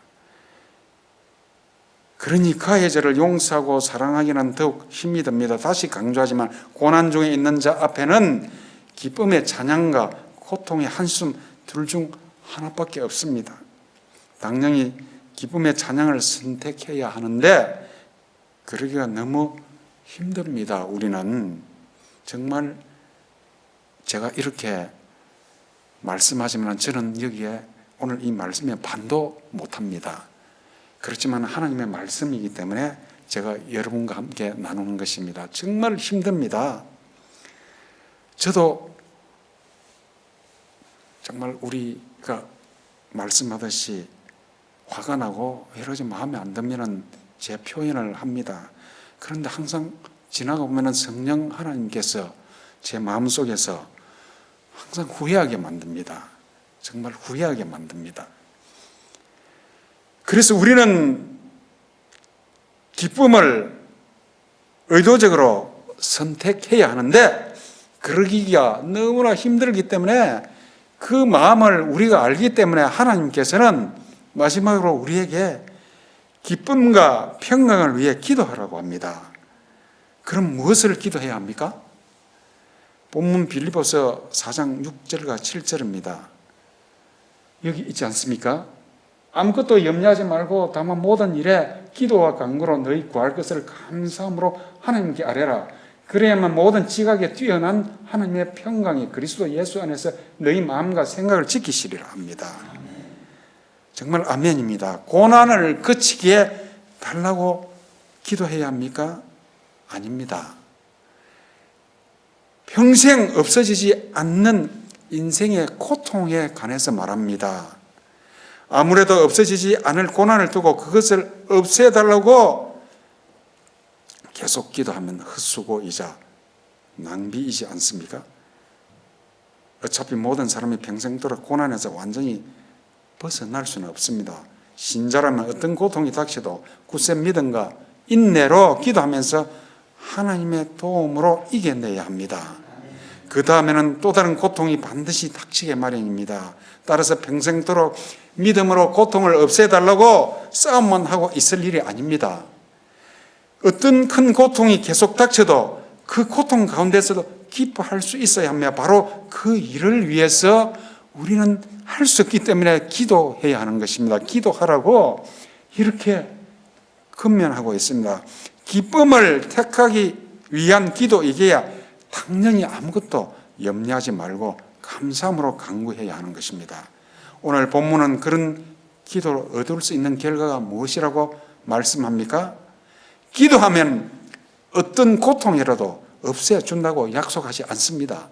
그러니 가해자를 용서하고 사랑하기는 더욱 힘이 듭니다. 다시 강조하지만 고난 중에 있는 자 앞에는 기쁨의 찬양과 고통의 한숨 둘 중 하나밖에 없습니다. 당연히 기쁨의 찬양을 선택해야 하는데 그러기가 너무 힘듭니다. 우리는 정말 제가 이렇게 말씀하지만 저는 여기에 오늘 이 말씀에 반도 못합니다. 그렇지만 하나님의 말씀이기 때문에 제가 여러분과 함께 나누는 것입니다. 정말 힘듭니다. 저도 정말 우리가 말씀하듯이 화가 나고 여러 가지 마음에 안 들면 제 표현을 합니다. 그런데 항상 지나가 보면 성령 하나님께서 제 마음속에서 항상 후회하게 만듭니다. 정말 후회하게 만듭니다. 그래서 우리는 기쁨을 의도적으로 선택해야 하는데 그러기가 너무나 힘들기 때문에 그 마음을 우리가 알기 때문에 하나님께서는 마지막으로 우리에게 기쁨과 평강을 위해 기도하라고 합니다. 그럼 무엇을 기도해야 합니까? 본문 빌립보서 4장 6절과 7절입니다. 여기 있지 않습니까? 아무것도 염려하지 말고 다만 모든 일에 기도와 간구로 너희 구할 것을 감사함으로 하나님께 아뢰라. 그래야만 모든 지각에 뛰어난 하나님의 평강이 그리스도 예수 안에서 너희 마음과 생각을 지키시리라 합니다. 정말 아멘입니다. 고난을 그치게 달라고 기도해야 합니까? 아닙니다. 평생 없어지지 않는 인생의 고통에 관해서 말합니다. 아무래도 없어지지 않을 고난을 두고 그것을 없애달라고 계속 기도하면 헛수고이자 낭비이지 않습니까? 어차피 모든 사람이 평생도록 고난에서 완전히 벗어날 수는 없습니다. 신자라면 어떤 고통이 닥쳐도 굳센 믿음과 인내로 기도하면서 하나님의 도움으로 이겨내야 합니다. 그 다음에는 또 다른 고통이 반드시 닥치게 마련입니다. 따라서 평생도록 믿음으로 고통을 없애달라고 싸움만 하고 있을 일이 아닙니다. 어떤 큰 고통이 계속 닥쳐도 그 고통 가운데서도 기뻐할 수 있어야 합니다. 바로 그 일을 위해서 우리는 할 수 없기 때문에 기도해야 하는 것입니다. 기도하라고 이렇게 권면하고 있습니다. 기쁨을 택하기 위한 기도이기야 당연히 아무것도 염려하지 말고 감사함으로 간구해야 하는 것입니다. 오늘 본문은 그런 기도를 얻을 수 있는 결과가 무엇이라고 말씀합니까? 기도하면 어떤 고통이라도 없애준다고 약속하지 않습니다.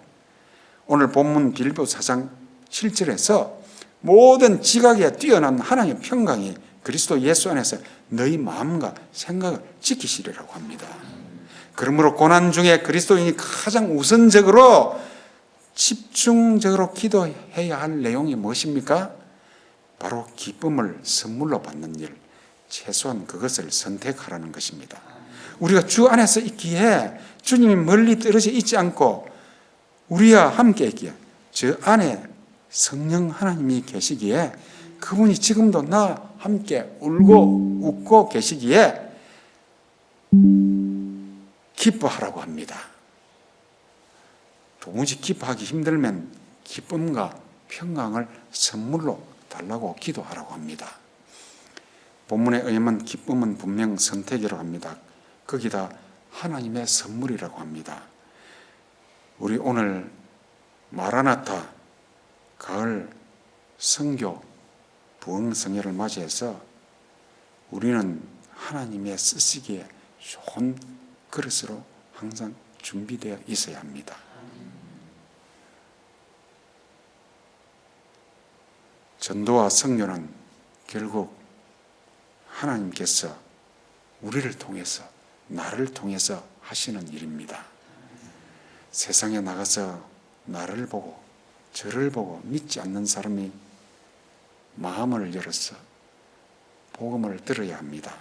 오늘 본문 빌립보 4장 7절에서 모든 지각에 뛰어난 하나님의 평강이 그리스도 예수 안에서 너희 마음과 생각을 지키시리라고 합니다. 그러므로 고난 중에 그리스도인이 가장 우선적으로 집중적으로 기도해야 할 내용이 무엇입니까? 바로 기쁨을 선물로 받는 일, 최소한 그것을 선택하라는 것입니다. 우리가 주 안에서 있기에 주님이 멀리 떨어져 있지 않고 우리와 함께 있기에 저 안에 성령 하나님이 계시기에 그분이 지금도 나와 함께 울고 웃고 계시기에 기뻐하라고 합니다. 도무지 기뻐하기 힘들면 기쁨과 평강을 선물로 달라고 기도하라고 합니다. 본문에 의하면 기쁨은 분명 선택이라고 합니다. 거기다 하나님의 선물이라고 합니다. 우리 오늘 마라나타 가을 성교 부흥성회를 맞이해서 우리는 하나님의 쓰시기에 좋은 그릇으로 항상 준비되어 있어야 합니다. 전도와 선교는 결국 하나님께서 우리를 통해서 나를 통해서 하시는 일입니다. 세상에 나가서 나를 보고 저를 보고 믿지 않는 사람이 마음을 열어서 복음을 들어야 합니다.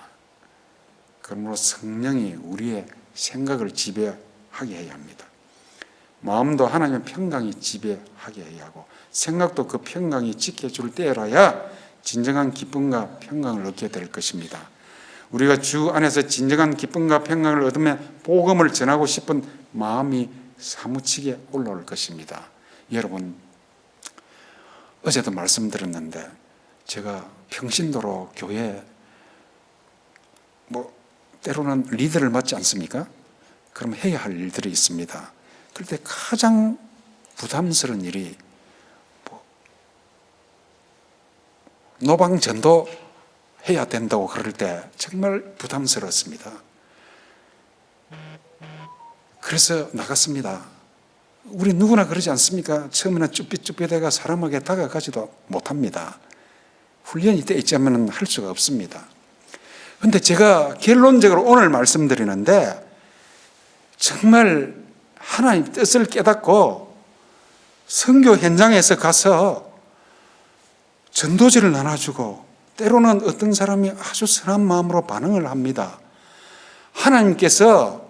그러므로 성령이 우리의 생각을 지배하게 해야 합니다. 마음도 하나님의 평강이 지배하게 해야 하고 생각도 그 평강이 지켜줄 때라야 진정한 기쁨과 평강을 얻게 될 것입니다. 우리가 주 안에서 진정한 기쁨과 평강을 얻으면 복음을 전하고 싶은 마음이 사무치게 올라올 것입니다. 여러분, 어제도 말씀드렸는데 제가 평신도로 교회 때로는 리더를 맡지 않습니까? 그럼 해야 할 일들이 있습니다. 그럴 때 가장 부담스러운 일이 노방 전도 해야 된다고 그럴 때 정말 부담스럽습니다. 그래서 나갔습니다. 우리 누구나 그러지 않습니까? 처음에는 쭈삣쭈삣해가 사람에게 다가가지도 못합니다. 훈련이 돼 있자면 할 수가 없습니다. 그런데 제가 결론적으로 오늘 말씀드리는데 정말 하나님 뜻을 깨닫고 선교 현장에서 가서 전도지를 나눠주고 때로는 어떤 사람이 아주 선한 마음으로 반응을 합니다. 하나님께서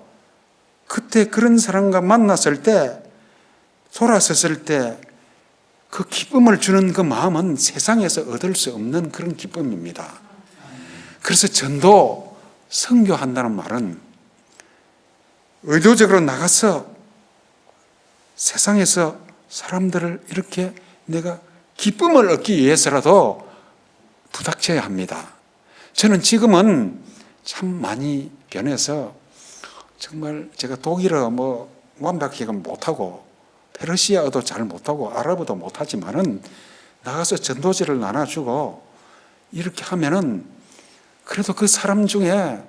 그때 그런 사람과 만났을 때 돌아섰을 때 그 기쁨을 주는 그 마음은 세상에서 얻을 수 없는 그런 기쁨입니다. 그래서 전도, 선교한다는 말은 의도적으로 나가서 세상에서 사람들을 이렇게 내가 기쁨을 얻기 위해서라도 부닥쳐야 합니다. 저는 지금은 참 많이 변해서 정말 제가 독일어 완벽하게 못하고 페르시아어도 잘 못하고 아랍어도 못하지만은 나가서 전도지를 나눠주고 이렇게 하면은 그래도 그 사람 중에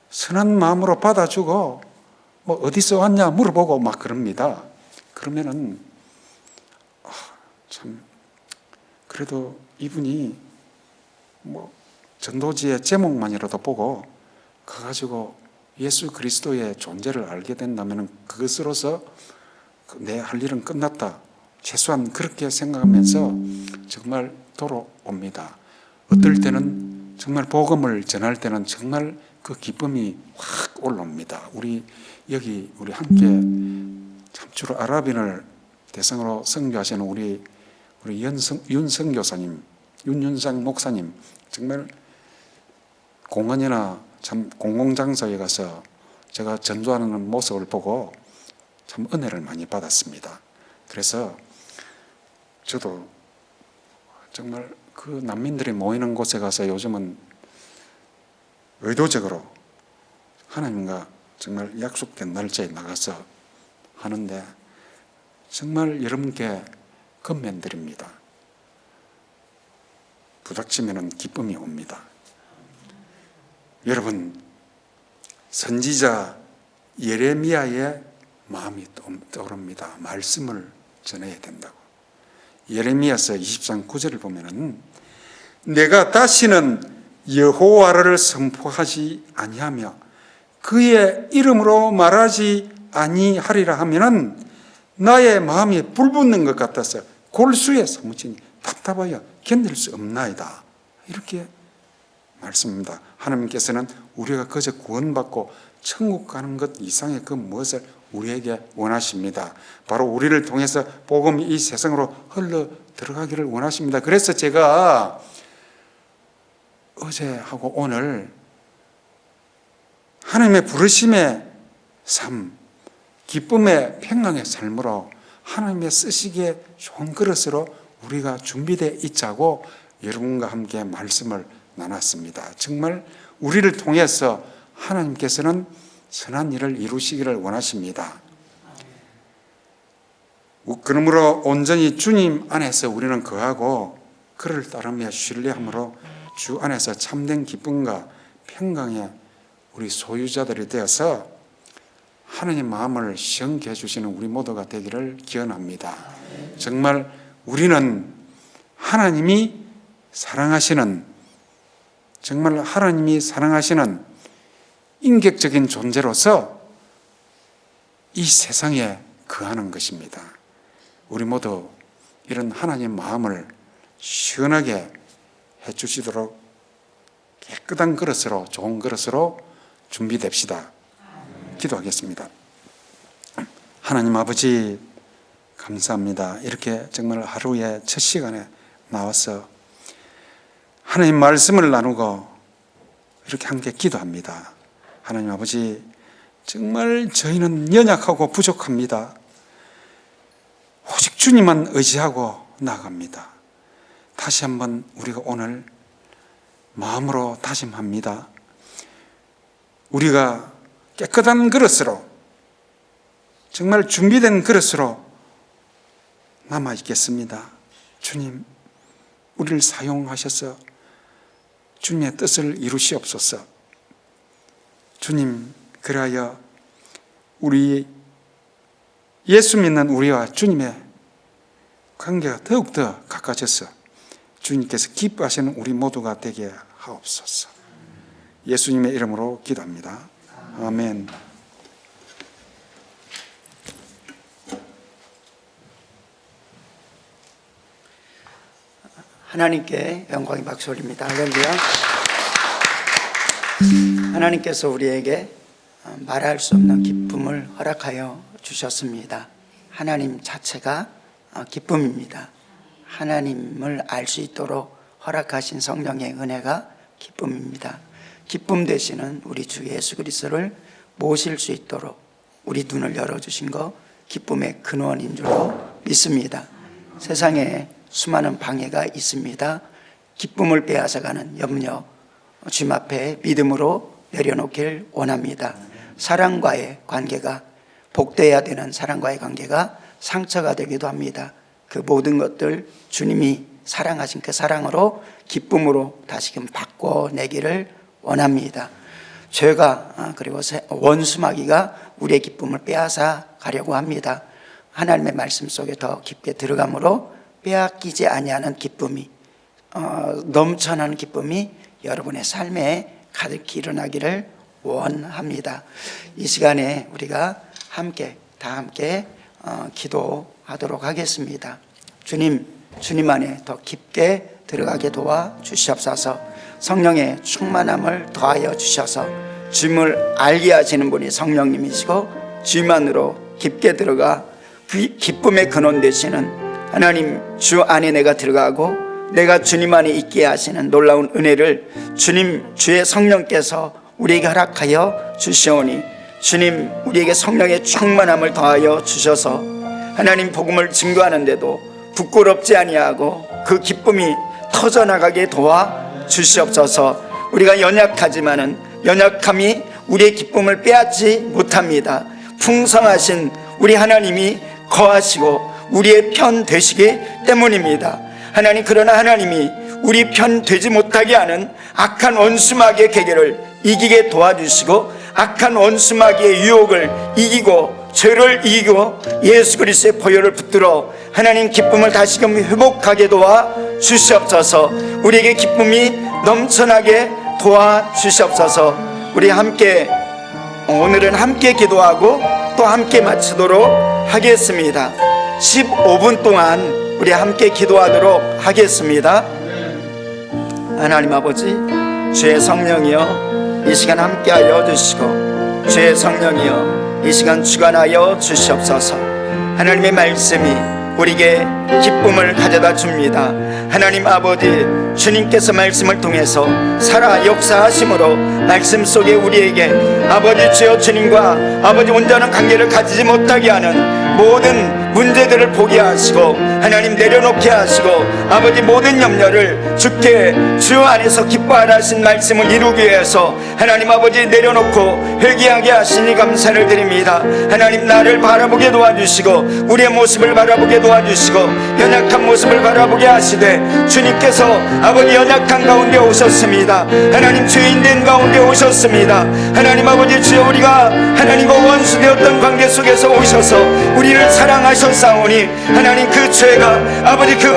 선한 마음으로 받아주고 어디서 왔냐 물어보고 막 그럽니다. 그러면은 참 그래도 이분이 전도지의 제목만이라도 보고 가가지고 예수 그리스도의 존재를 알게 된다면 그것으로서 내 할 일은 끝났다. 최소한 그렇게 생각하면서 정말 돌아옵니다. 어떨 때는 정말 복음을 전할 때는 정말 그 기쁨이 확 올라옵니다. 우리 함께 참주로 아랍인을 대상으로 선교하시는 우리 윤성 교사님, 윤윤상 목사님 정말 공원이나 참 공공장소에 가서 제가 전도하는 모습을 보고 참 은혜를 많이 받았습니다. 그래서 저도 정말 그 난민들이 모이는 곳에 가서 요즘은 의도적으로 하나님과 정말 약속된 날짜에 나가서 하는데 정말 여러분께 건면드립니다. 부닥치면 기쁨이 옵니다. 여러분, 선지자 예레미야의 마음이 떠오릅니다. 말씀을 전해야 된다고. 예레미야서 23장 9절을 보면은 내가 다시는 여호와를 선포하지 아니하며 그의 이름으로 말하지 아니하리라 하면은 나의 마음이 불붙는 것 같아서 골수에 사무치니 답답하여 견딜 수 없나이다. 이렇게 말씀입니다. 하나님께서는 우리가 그저 구원받고 천국 가는 것 이상의 그 무엇을 우리에게 원하십니다. 바로 우리를 통해서 복음이 이 세상으로 흘러 들어가기를 원하십니다. 그래서 제가 어제하고 오늘 하나님의 부르심의 삶, 기쁨의 평강의 삶으로 하나님의 쓰시기에 좋은 그릇으로 우리가 준비되어 있자고 여러분과 함께 말씀을 나눴습니다. 정말 우리를 통해서 하나님께서는 선한 일을 이루시기를 원하십니다. 그러므로 온전히 주님 안에서 우리는 거하고 그를 따르며 신뢰함으로 주 안에서 참된 기쁨과 평강의 우리 소유자들이 되어서 하나님 마음을 시원케 해주시는 우리 모두가 되기를 기원합니다. 정말 우리는 하나님이 사랑하시는, 정말 하나님이 사랑하시는 인격적인 존재로서 이 세상에 거하는 것입니다. 우리 모두 이런 하나님 마음을 시원하게 해주시도록 깨끗한 그릇으로, 좋은 그릇으로 준비됩시다. 기도하겠습니다. 하나님 아버지 감사합니다. 이렇게 정말 하루의 첫 시간에 나와서 하나님 말씀을 나누고 이렇게 함께 기도합니다. 하나님 아버지, 정말 저희는 연약하고 부족합니다. 오직 주님만 의지하고 나아갑니다. 다시 한번 우리가 오늘 마음으로 다짐합니다. 우리가 깨끗한 그릇으로, 정말 준비된 그릇으로 남아 있겠습니다. 주님, 우리를 사용하셔서 주님의 뜻을 이루시옵소서. 주님, 그리하여 우리 예수 믿는 우리와 주님의 관계가 더욱더 가까워져서 주님께서 기뻐하시는 우리 모두가 되게 하옵소서. 예수님의 이름으로 기도합니다. 아멘. 하나님께 영광의 박수 올립니다. 할렐루야. 하나님께서 우리에게 말할 수 없는 기쁨을 허락하여 주셨습니다. 하나님 자체가 기쁨입니다. 하나님을 알 수 있도록 허락하신 성령의 은혜가 기쁨입니다. 기쁨 되시는 우리 주 예수 그리스도를 모실 수 있도록 우리 눈을 열어주신 것, 기쁨의 근원인 줄로 믿습니다. 세상에 수많은 방해가 있습니다. 기쁨을 빼앗아가는 염려, 주님 앞에 믿음으로 내려놓길 원합니다. 사랑과의 관계가, 복되어야 되는 사랑과의 관계가 상처가 되기도 합니다. 그 모든 것들 주님이 사랑하신 그 사랑으로 기쁨으로 다시금 바꿔내기를 원합니다. 죄가 그리고 원수마귀가 우리의 기쁨을 빼앗아 가려고 합니다. 하나님의 말씀 속에 더 깊게 들어감으로 빼앗기지 아니하는 기쁨이, 넘쳐나는 기쁨이 여러분의 삶에 가득히 일어나기를 원합니다. 이 시간에 우리가 다 함께 기도하도록 하겠습니다. 주님 안에 더 깊게 들어가게 도와 주시옵소서. 성령의 충만함을 더하여 주셔서 주님을 알게 하시는 분이 성령님이시고 주님 안으로 깊게 들어가 그 기쁨의 근원 되시는 하나님 주 안에 내가 들어가고 내가 주님 안에 있게 하시는 놀라운 은혜를 주의 성령께서 우리에게 허락하여 주시오니 주님 우리에게 성령의 충만함을 더하여 주셔서 하나님 복음을 증거하는데도 부끄럽지 아니하고 그 기쁨이 터져나가게 도와 주시옵소서. 우리가 연약하지만은 연약함이 우리의 기쁨을 빼앗지 못합니다. 풍성하신 우리 하나님이 거하시고 우리의 편 되시기 때문입니다. 하나님, 그러나 하나님이 우리 편 되지 못하게 하는 악한 원수마귀의 계계를 이기게 도와주시고 악한 원수마귀의 유혹을 이기고 죄를 이기고 예수 그리스도의 보혈을 붙들어 하나님 기쁨을 다시금 회복하게 도와 주시옵소서. 우리에게 기쁨이 넘쳐나게 도와 주시옵소서. 우리 함께 오늘은 함께 기도하고 또 함께 마치도록 하겠습니다. 15분 동안 우리 함께 기도하도록 하겠습니다. 하나님 아버지, 주의 성령이여 이 시간 함께하여 주시고 주의 성령이여 이 시간 주관하여 주시옵소서. 하나님의 말씀이 우리에게 기쁨을 가져다 줍니다. 하나님 아버지, 주님께서 말씀을 통해서 살아 역사하심으로 말씀 속에 우리에게 아버지 주여 주님과 아버지 온전한 관계를 가지지 못하게 하는 모든 문제들을 포기하시고 하나님 내려놓게 하시고 아버지 모든 염려를 주께 주 안에서 기뻐하라 하신 말씀을 이루기 위해서 하나님 아버지 내려놓고 회개하게 하시니 감사를 드립니다. 하나님 나를 바라보게 도와주시고 우리의 모습을 바라보게 도와주시고 연약한 모습을 바라보게 하시되 주님께서 아버지 연약한 가운데 오셨습니다. 하나님 죄인된 가운데 오셨습니다. 하나님 아버지 주여 우리가 하나님과 원수되었던 관계 속에서 오셔서 우리를 사랑하셨사오니 하나님 그 죄가 아버지 그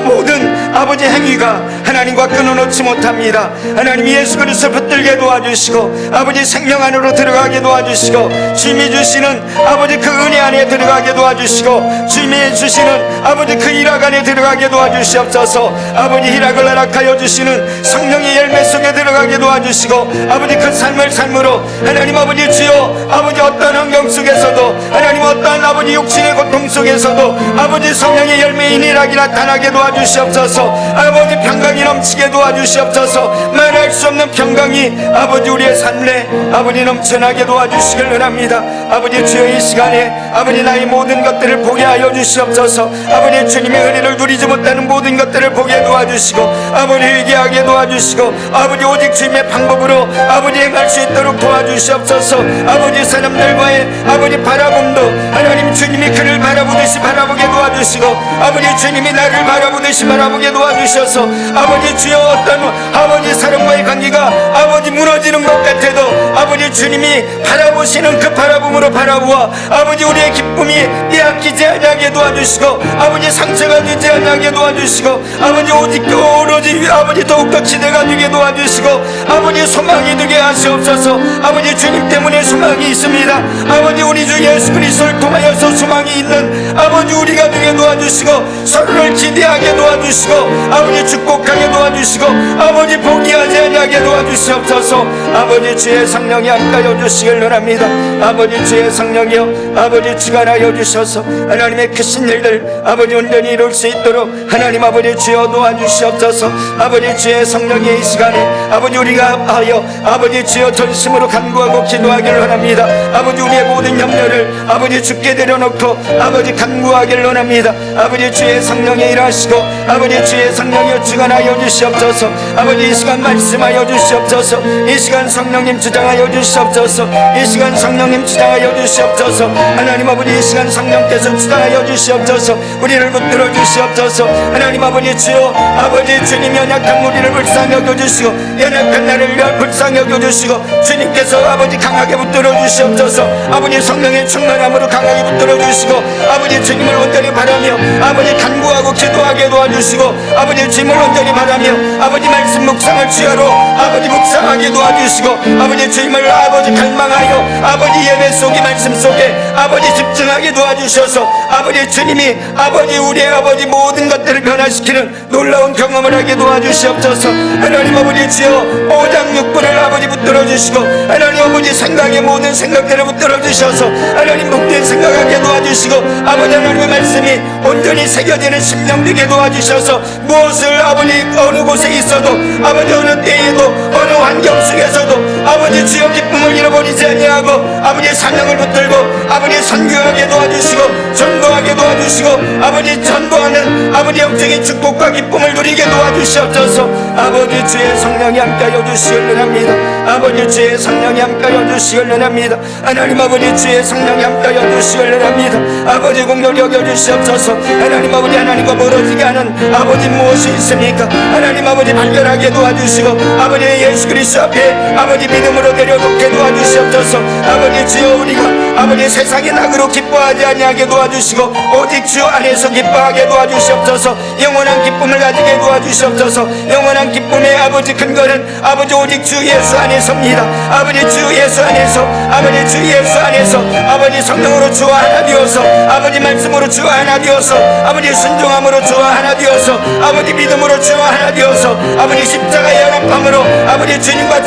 모든 아버지 행위가 하나님과 끊어놓지 못합니다. 하나님 예수 그리스도 붙들게 도와주시고 아버지 생명 안으로 들어가게 도와주시고 주님이 주시는 아버지 그 은혜 안에 들어가게 도와주시고 주님이 주시는 아버지 그 일학 안에 들어가게 도와주시옵소서. 아버지 희락을 허락하여 주시는 성령의 열매 속에 들어가게 도와주시고 아버지 그 삶을 삶으로 하나님 아버지 주여 아버지 어떤 환경 속에서도 하나님 어떤 아버지 육신의 고통 속에서도 아버지 성령의 열매인 일학이 나타나게 도와주시옵소서. 아버지 평강이 넘치게 도와주시옵소서. 말할 수 없는 평강이 아버지 우리의 삶에 아버지 넘쳐나게 도와주시길 원합니다. 아버지 주여 이 시간에 아버지 나의 모든 것들을 보게 하여 주시옵소서. 아버지 주님의 은혜를 누리지 못하는 모든 것들을 보게 도와주시고 아버지 회개하게 도와주시고 아버지 오직 주님의 방법으로 아버지 행할 수 있도록 도와주시옵소서. 아버지 사람들과의 아버지 바라봄도 하나님 주님이 그를 바라보듯이 바라보게 도와주시고 아버지 주님이 나를 바라보듯이 바라보게 도와주셔서 아버지 주여 어떤 아버지 사람과의 관계가 아버지 무너지는 것 같아도 아버지 주님이 바라보시는 그 바라봄으로 바라보아 아버지 우리의 기쁨이 빼앗기지 않게 도와주시고 아버지 상처가 되지 않게 도와주시고 아버지 오직 오로지 아버지 더욱더 기대가 되게 도와주시고 아버지 소망이 되게 하시옵소서. 아버지 주님 때문에 소망이 있습니다. 아버지 우리 주 예수 그리스도를 통하여서 소망이 있는 아버지 우리가 되게 도와주시고 서로를 기대하게 도와주시고 아버지 축복하게 도와주시고 아버지 포기하지 않게 도와주시옵소서. 아버지 주의 성령이 함께하여 주시길 원합니다. 아버지 주의 성령이여 아버지 주관하여 주셔서 하나님의 크신 일들 아버지 온전히 이룰 수 있도록 하나님 아버지 주여 도와주시옵소서. 아버지 주의 성령의 이 시간에 아버지 우리가 하여 아버지 주여 전심으로 간구하고 기도하기를 원합니다. 아버지 우리의 모든 염려를 아버지 주께 내려놓고 아버지 간구하기를 원합니다. 아버지 주의 성령에 일하시고 아버지 주의 성령이 주관하여 주시옵소서. 아버지 이 시간 말씀하여 주시옵소서. 이 시간 성령님 주장하여 주시옵소서. 이 시간 성령님 주장하여 주시옵소서. 하나님 아버지 이 시간 성령께서 주장하여 주시옵소서. 우리를 붙들어 주시옵소서. 하나님 아버지 주여 아버지 주님 연약한 우리를 불쌍히 여겨주시고 연약한 나를 불쌍히 여겨주시고 주님께서 아버지 강하게 붙들어 주시옵소서. 아버지 성령의 충만함으로 강하게 붙들어 주시고 아버지 주님을 온전히 바라며 아버지 간구하고 기도하게 도와주시고 아버지 주님을 온전히 바라며 아버지 말씀 묵상을 취하러 아버지 묵상하게 도와주시고 아버지 주님을 아버지 갈망하여 아버지 예배 속에 말씀 속에 아버지 집중하게 도와주셔서 아버지 주님이 아버지 우리의 아버지 모든 것들을 변화시키는 놀라운 경험을 하게 도와주시옵소서. 하나님 아버지 주여 오장육부를 아버지 붙들어 주시고 하나님 아버지 생각의 모든 생각들을 붙들어 주셔서 하나님 복된 생각하게 도와주시고 아버지 하나님의 말씀이 온전히 새겨지는 심령 되게 도와주셔서 무엇을 아버지 어느 곳에 있어도 아버지 어느 때에도 어느 환경 속에서도 아버지 주여 기쁨을 잃어버리지 아니하고 아버지 사명을 붙들고 아버지 선교하게 도와주시고 전도하게 도와주시고 아버지 전도하는 아버지 영적인 축복과 기쁨을 누리게 도와주시옵소서. 아버지 주의 성령이 함께하여 주시길 원합니다. 아버지 주의 성령이 함께하여 주시길 원합니다. 하나님 아버지 주의 성령이 함께하여 주시길 원합니다. 아버지 공격을 여겨주시옵소서. 하나님 아버지 하나님과 멀어지게 하는 아버지 무엇이 있습니까? 하나님 아버지 발견하게 도와주시고 아버지 예수 그리스도 앞에 아버지 믿음으로 내려놓게 도와주시옵소서. 아버지 주여 우리가 아버지 세상의 낙으로 기뻐하지 아니하게 도와주시고 오직 주 안에서 기뻐하게 도와주시옵소서. 영원한 기쁨을 가지게 도와주시옵소서. 영원한 기쁨의 아버지 근거는 아버지 오직 주 예수 안에서입니다. 아버지 주 예수 안에서 아버지 주 예수 안에서 아버지 성령으로 주와 하나 되어서 되어서 아버지 말씀으로 주와 하나 되어서 아버지 순종함으로 주와 하나 되어서 아버지 믿음으로 주와 하나 되어서 아버지 십자가의 연합함으로 아버지 주님과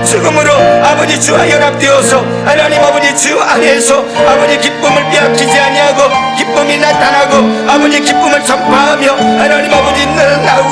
죽음으로 아버지 주와 연합되어서 하나님 아버지 주 안에서 아버지 기쁨을 빼앗기지 아니하고 기쁨이 나타나고 아버지 기쁨을 선포하며 하나님 아버지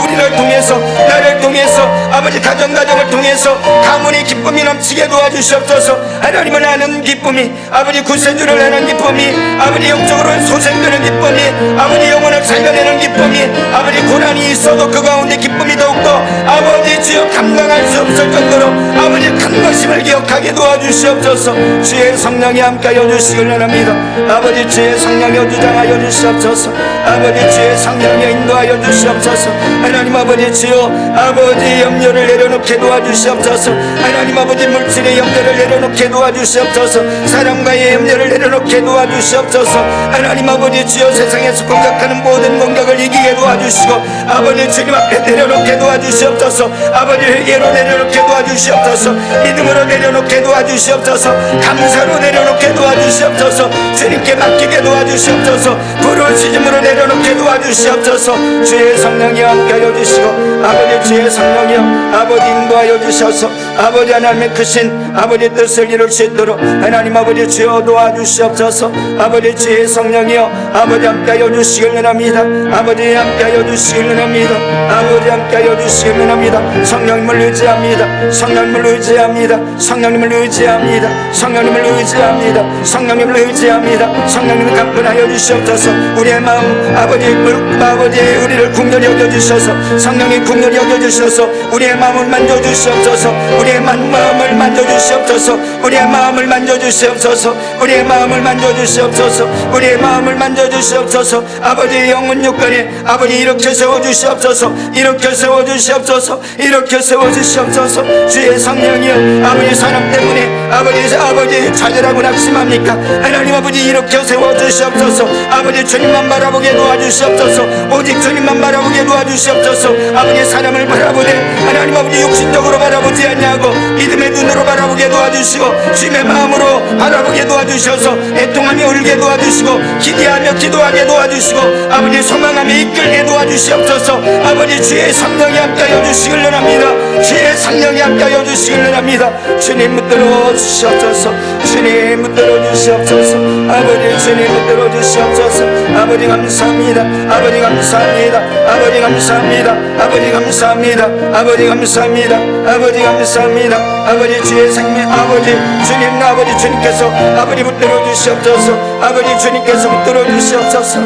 우리를 통해서 나를 통해서 아버지 가정을 통해서 가문의 기쁨이 넘치게 도와주시옵소서. 하나님을 아는 기쁨이 아버지 구세주를 아는 기쁨이 아버지 영적으로 소생되는 기쁨이 아버지 영혼을 살려내는 기쁨이 아버지 고난이 있어도 그 가운데 기쁨이 더욱더 아버지 주여 감당할 수 없을 정도로 아버지 큰 것임을 기억하게 도와주시옵소서. 주의 성령이 함께하여 주시길 원합니다. 아버지 주의 성령이 주장하여 주시옵소서. 아버지 주의 성령이 인도하여 주시옵소서. 하나님 아버지 주여 아버지 염려를 내려놓게 도와주시옵소서. 하나님 아버지 물질의 염려를 내려놓게 도와주시옵소서. 사람과의 염려를 내려놓게 도와주시옵소서. 하나님 아버지 주여 세상에서 공격하는 모든 공격을 이기게 도와주시고 아버지 주님 앞에 내려놓게 도와주시옵소서. 아버지 회개로 내려놓게 도와주시옵소서. 믿음으로 내려놓게 도와주시옵소서. 감사로 내려놓게 도와주시옵소서. 주님께 맡기게 도와주시옵소서. 부르짖음으로 내려놓게 도와주시옵소서. 주의 성령이 함께하여 주시고 아버지 주의 성령이여 아버지 인도하여 주셔서 아버지 하나님의 크신 아버지 뜻을 이룰 수 있도록 하나님 아버지 주여 도와주시옵소서. 아버지 주의 성령이여 아버지 함께하여 주시길 원합니다. 아버지 함께하여 주시길 원합니다. 아버지 함께하여 주시길 원합니다. 성령님을 의지합니다. 성령님을 의지합니다. 성령님을 의지합니다. 성령님을 의지합니다. 성령님을 의지합니다. 성령님을 강건하여 주시옵소서. 우리의 마음 아버지 우리를 국렬히 여겨주셔서 성령이 국렬히 여겨주셔서 우리의 마음을 만져주시옵소서. 우리의 마음을 만져주시옵소서. 우리의 마음을 만져주시옵소서. 우리의 마음을 만져주시옵소서. 우리의 마음을 만져주시옵소서. 아버지 영혼 육간에 아버지 이렇게 세워주시옵소서. 이렇게 세워주시옵소서. 이렇게 세워주시옵소서. 주의 성령이여 아버지 사람 때문에 아버지 좌절하고 낙심합니까? 하나님 아버지 이렇게 세워주시옵소서. 아버지 주님만 바라보게 도와주시옵소서. 오직 주님만 바라보게 도와주시옵소서. 아버지 사람을 바라보되 하나님 아버지 육신적으로 바라보지 아니하고 믿음의 눈으로 바라보게 도와주시고 주님의 마음으로 바라보게 도와주셔서 애통하며 울게 도와주시고 기대하며 기도하게 도와주시고 아버지 소망하며 이끌게 도와주시옵소서. 아버지 주의 성령이 함께하여 주시길 원합니다. 주의 성령이 함께하여 주시길 원합니다. 주님 붙들어 주시옵소서. 주님 붙들어 주시옵소서. 아버지 주님 붙들어 주시옵소서. 아버지 감사합니다. 아버지 감사합니다. 아버지 감사합니다. 아버지 감사합니다. 아버지 감사합니다. 아버지 감사합니다. 아버지 주의 생명 아버지 주님 아버지 주님께서 아버지 붙들어 주시옵소서. 아버지 주님께서 붙들어 주시옵소서.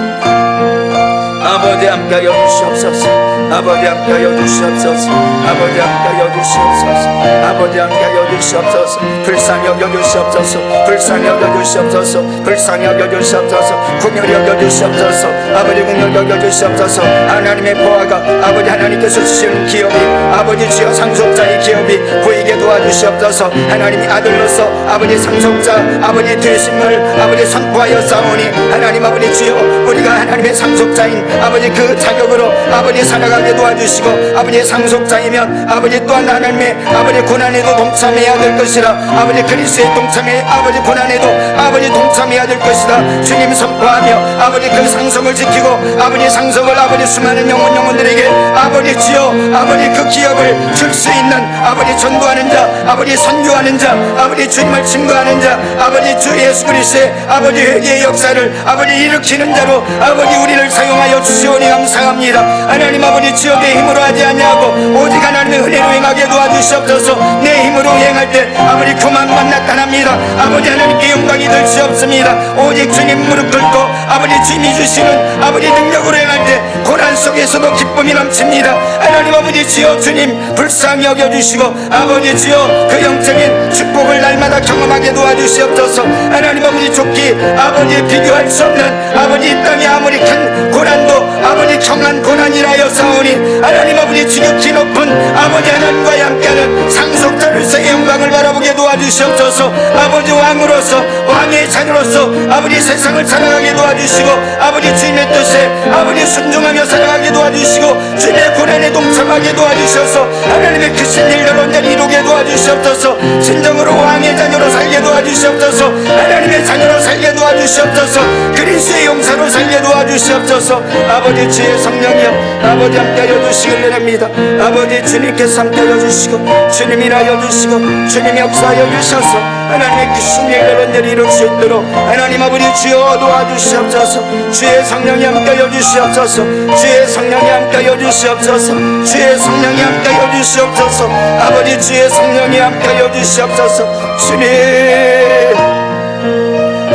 아버지 함께하여 주시옵소서. 아버지 함께하여 주시옵소서. 아버지 함께하여 주시옵소서. 아버지 함께하여 주시옵소서. 불쌍히 여겨주시옵소서. 불쌍히 여겨주시옵소서. 불쌍히 여겨주시옵소서. 궁휼히 여겨주시옵소서. 아버지 궁휼히 여겨주시옵소서. 하나님의 보화가 아버지 하나님께서 주시는 기업이 아버지 주여 상속자의 기업이 보이게 도와주시옵소서. 하나님이 아들로서 아버지 상속자 아버지 되심을 아버지 선포하여 싸우니 하나님 아버지 주여 우리가 하나님의 상속자인 아버지 그 자격으로 아버지 살아가게 도와주시고 아버지의 상속자이면 아버지 또한 하나님의 아버지 고난에도 동참해야 될 것이라 아버지 그리스도의 동참에 아버지 고난에도 아버지 동참해야 될 것이다. 주님 선포하며 아버지 그 상속을 지키고 아버지 상속을 아버지 수많은 영혼들에게 아버지 주여 아버지 그 기업을 줄 수 있는 아버지 전도하는 자 아버지 선교하는 자 아버지 주님을 증거하는 자 아버지 주 예수 그리스도의 아버지 회개의 역사를 아버지 일으키는 자로 아버지 우리를 사용하여 주시오니 감사합니다. 하나님 아버지 주여 내 힘으로 하지 아니하고 오직 하나님의 은혜로 행하게 도와주시옵소서. 내 힘으로 행할 때 아버지 교만만 나타납니다. 아버지 하나님께 영광이 될 수 없습니다. 오직 주님 무릎 꿇고 아버지 주님이 주시는 아버지 능력으로 행할 때 고난 속에서도 기쁨이 넘칩니다. 하나님 아버지 주여 주님 불쌍히 여겨주시고 아버지 주여 그 영적인 축복을 날마다 경험하게 도와주시옵소서. 하나님 아버지 좋기 아버지 비교할 수 없는 아버지 이 땅에 아무리 큰 고난도 아버지 아버지 청한 고난이라여 싸우니 하나님 아버지 지극히 높은 아버지 하나님과 함께하는 상속자로서의 영광을 바라보게 도와주시옵소서. 아버지 왕으로서 왕의 자녀로서 아버지 세상을 살아가게 도와주시고 아버지 주님의 뜻에 아버지 순종하며 살아가게 도와주시고 주님의 고난에 동참하게 도와주셔서 하나님의 크신 일을 온전히 이루게 도와주시옵소서. 진정으로 왕의 자녀로 살게 도와주시옵소서. 하나님의 자녀로 살게 도와주시옵소서. 그리스도의 용사로 살게 도와주시옵소서. 아버지 주의 성령이여 아버지 함께하여 주시길 바랍니다. 아버지 주님께서 함께하여 주시고 주님이 일하여 주시고 주님이 역사하여 주셔서 하나님의 크신 일을 온전히 이룰 수 있도록 하나님 아버지 주여 도와주시옵소서. 주의 성령이 함께하여 주시옵소서. 주의 성령이 함께하여 주시옵소서. 주의 성령이 함께하여 주시옵소서. 아버지 주의 성령이 함께하여 주시옵소서.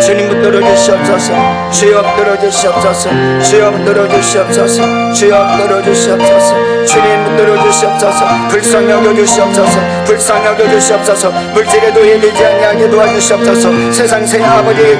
주님 붙들어 주시옵소서. 주여 붙들어 주시옵소서. 주여 붙들어 주시옵소서. 주여 붙들어 주시옵소서. 주님 붙들어 주시옵소서. 불쌍히 여겨 주시옵소서. 불쌍히 여겨 주시옵소서. 물질에 노예되지 아니하게 도와주시옵소서. 세상새 아버지의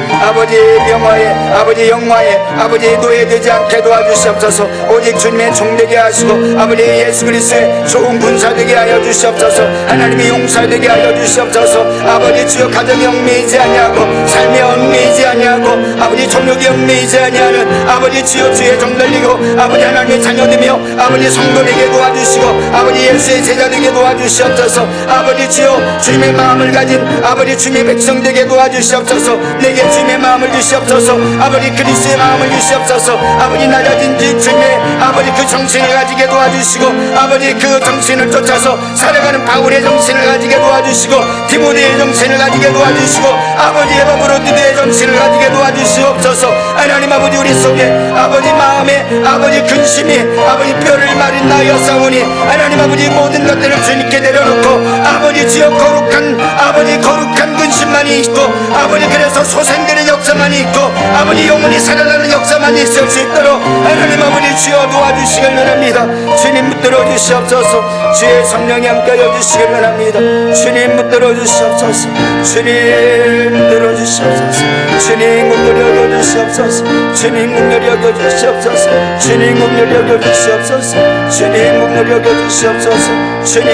명화에 아버지 영화에 아버지의 노예되지 않게 도와주시옵소서. 오직 주님의 종되게 하시고 아버지 예수 그리스도의 좋은 군사 되게 하여 주시옵소서. 하나님의 용사 되게 하여 주시옵소서. 아버지 주여 가정이 얽매이지 아니하고 삶이 얽매이지 아니하고 아버지 종욕이 얽매이지 아니하는 아버지 주여 주의 종들리고 아버지 하나님의 자녀되며 아버지 성도 되게 도와주시고 아버지 예수의 제자 되게 도와주시옵소서. 아버지 주여 주님의 마음을 가진 아버지 주님의 백성 되게 도와주시옵소서. 내게 주님의 마음을 주시옵소서. 아버지 그리스도의 마음을 주시옵소서. 아버지 낮아진 주님의 아버지 그 정신을 가지게 도와주시고 아버지 그 정신을 쫓아서 살아가는 바울의 정신을 가지게 도와주시고 디모데의 정신을 가지게 도와주시고 아버지의 법으로 누드의 정신을 가지게 도와주시옵소서. 하나님 아버지 우리 속에 아버지 마음에 아버지 근심이 아버지 뼈를 마른 나여 싸우니 하나님 아버지 모든 것들을 주님께 내려놓고 아버지 주여 거룩한 근심만이 있고 아버지 그래서 소생되는 역사만이 있고 아버지 영혼이 살아나는 역사만이 있을 수 있도록 하나님 아버지 주여 도와주시길 바랍니다. 주님 붙들어 주시옵소서. 주의 성령이 함께하여 주시길 바랍니다. 주님 붙들어 주시옵소서. 주님 붙들어 주시옵소서. 주님 긍휼히 여겨 주시옵소서. 주님 긍휼히 여겨 주시옵소서. 주님 긍휼히 여겨 주시옵소서. 주님 긍휼히 여겨 주시옵소서.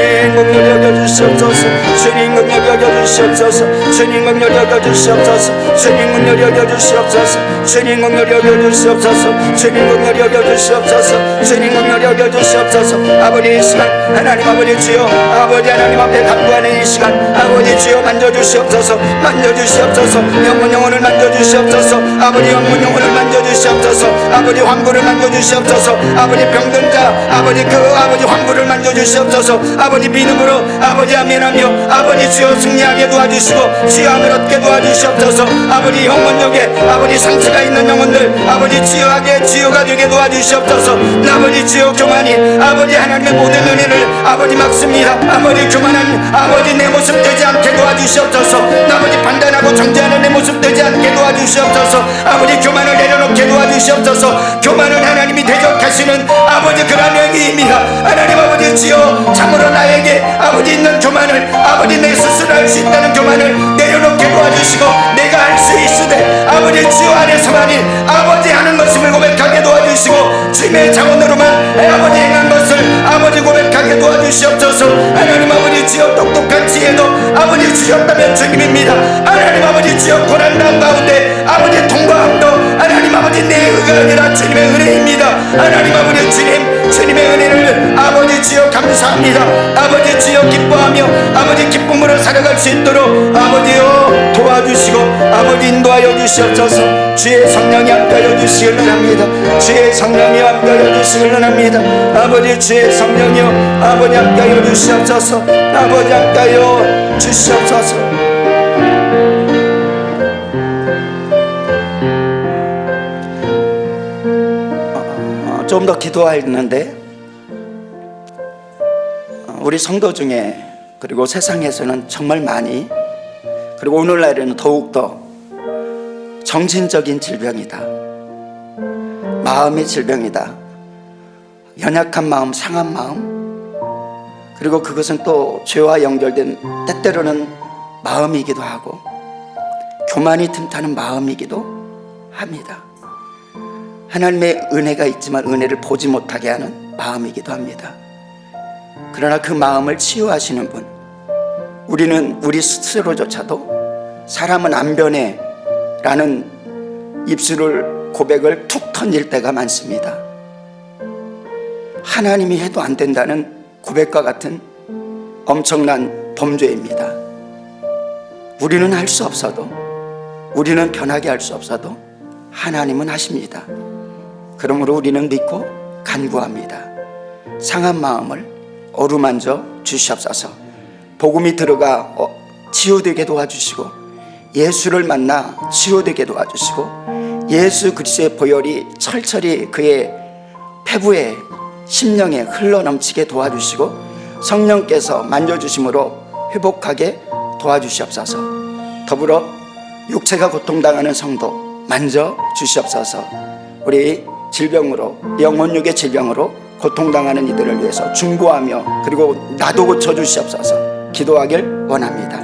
주님 긍휼히 여겨 주시옵소서. 주님 긍휼히 여겨 주시옵소서. 주님 긍휼히 여겨 주시옵소서. 주님 긍휼히 여겨 주시옵소서. 주님 긍휼히 여겨 주시옵소서. 주님 긍휼히 여겨 주시옵소서. 주님 긍휼히 여겨 주시옵소서. 아버지 이 시간 하나님 아버지 주여 아버지 하나님 앞에 간구하는 이 시간 아버지 주여 만져주시옵소서. 만져주시옵소서. 영혼을 만져주시옵소서. 아버지 영혼을 만져주시옵소서. 아버지 환부를 만져주시옵소서. 아버지 병든 자 아버지 아버지 환부를 만져주시옵소서. 아버지 믿음으로 아버지 아멘하며 아버지 주여 승리하게 도와주시고 치유함을 얻게 도와주시옵소서. 아버지 영혼력에 아버지 상처가 있는 영혼들 아버지 치유하게 치유가 되게 도와주시옵소서. 아버지 주여 교만이 아버지 하나님의 모든 은혜를 아버지 막습니다. 아버지 교만한 아버지 내 모습 되지 않게 도와주시옵소서. 아버지 판단하고 정죄하는 내 모습 되지 않게 도와주시옵소서. 아버지 교만을 내려놓게 도와주시옵소서. 교만은 하나님이 대적하시는 아버지 그런 행위입니다. 하나님 아버지 주여 참으로 나에게 아버지 있는 교만을 아버지 내 스스로 할 수 있다는 교만을 내려놓게 도와주시고 내가 할 수 있으되 아버지 주여 안에서만이 아버지 하는 것임을 고백하게 도와주시고 주님의 자원으로만 아버지 행한 것을 아버지 고백하게 도와주시옵소서. 하나님 아버지 주여 똑똑한 지혜도 아버지 주셨다면 주님입니다. 하나님 아버지 주여 고난당 가운데 아버지 통과함도 하나님 아버지 내 의가 아니라 주님의 은혜입니다. 하나님 아버지 주님의 은혜를 아버지 주여 감사합니다. 아버지 주여 기뻐하며 아버지 기쁨으로 살아갈 수 있도록 아버지여 도와주시고 아버지 인도하여 주시옵소서. 주의 성령이 함께하여 주시길 원합니다. 주의 성령이 함께하여 주시길 원합니다. 아버지 주의 성령이여 아버지 함께하여 주시옵소서. 아버지 함께하여 주시옵소서. 좀 더 기도하였는데 우리 성도 중에 그리고 세상에서는 정말 많이 그리고 오늘날에는 더욱더 정신적인 질병이다, 마음의 질병이다, 연약한 마음, 상한 마음, 그리고 그것은 또 죄와 연결된 때때로는 마음이기도 하고 교만이 틈타는 마음이기도 합니다. 하나님의 은혜가 있지만 은혜를 보지 못하게 하는 마음이기도 합니다. 그러나 그 마음을 치유하시는 분, 우리는 우리 스스로조차도 사람은 안 변해 라는 입술을 고백을 툭 던질 때가 많습니다. 하나님이 해도 안 된다는 고백과 같은 엄청난 범죄입니다. 우리는 할 수 없어도, 우리는 변하게 할 수 없어도 하나님은 하십니다. 그러므로 우리는 믿고 간구합니다. 상한 마음을 어루만져 주시옵소서. 복음이 들어가 치유되게 도와주시고, 예수를 만나 치유되게 도와주시고, 예수 그리스도의 보혈이 철철이 그의 폐부에 심령에 흘러넘치게 도와주시고, 성령께서 만져주심으로 회복하게 도와주시옵소서. 더불어 육체가 고통당하는 성도 만져 주시옵소서. 우리 질병으로, 영혼육의 질병으로 고통당하는 이들을 위해서 중보하며 그리고 나도 고쳐주시옵소서 기도하길 원합니다.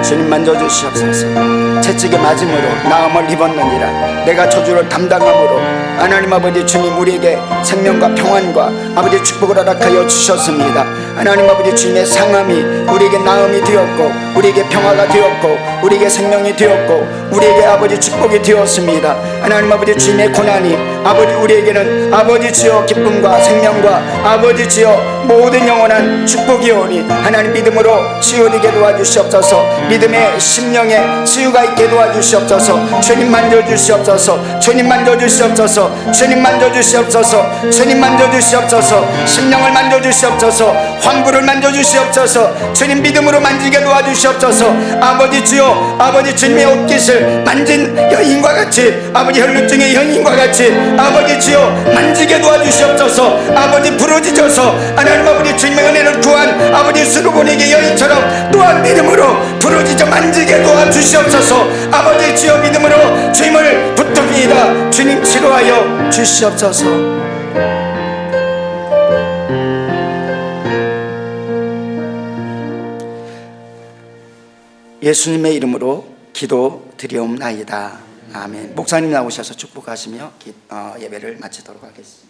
주님 만져주시옵소서. 채찍에 맞음으로 나음을 입었느니라. 내가 저주를 담당함으로 하나님 아버지 주님 우리에게 생명과 평안과 아버지 축복을 허락하여 주셨습니다. 하나님 아버지 주님의 상함이 우리에게 나음이 되었고, 우리에게 평화가 되었고, 우리에게 생명이 되었고, 우리에게 아버지 축복이 되었습니다. 하나님 아버지 주님의 고난이 아버지 우리에게는 아버지 주여 기쁨과 생명과 아버지 주여 모든 영원한 축복이오니 하나님 믿음으로 치유되게 도와주시옵소서. 믿음의 심령에 치유가 있게 도와주시옵소서. 주님 만져주시옵소서. 주님 만져주시옵소서. 주님 만져주시옵소서. 주님 만져주시옵소서. 심령을 만져주시옵소서. 환부를 만져주시옵소서. 주님 믿음으로 만지게 도와주시옵소서. 아버지 주여 아버지 주님의 옷깃을 만진 여인과 같이, 아버지 혈루증의 여인과 같이 아버지 주여 만지게 도와주시옵소서. 아버지 부러지셔서 하나님 아버지 주님의 은혜를 구한 아버지 수르보니게 여인처럼 또한 믿음으로 부러지져 만지게 도와주시옵소서. 아버지 주여 믿음으로 주님을 붙듭니다. 주님 치료하여 주시옵소서. 예수님의 이름으로 기도드리옵나이다. 아멘. 목사님 나오셔서 축복하시며 예배를 마치도록 하겠습니다.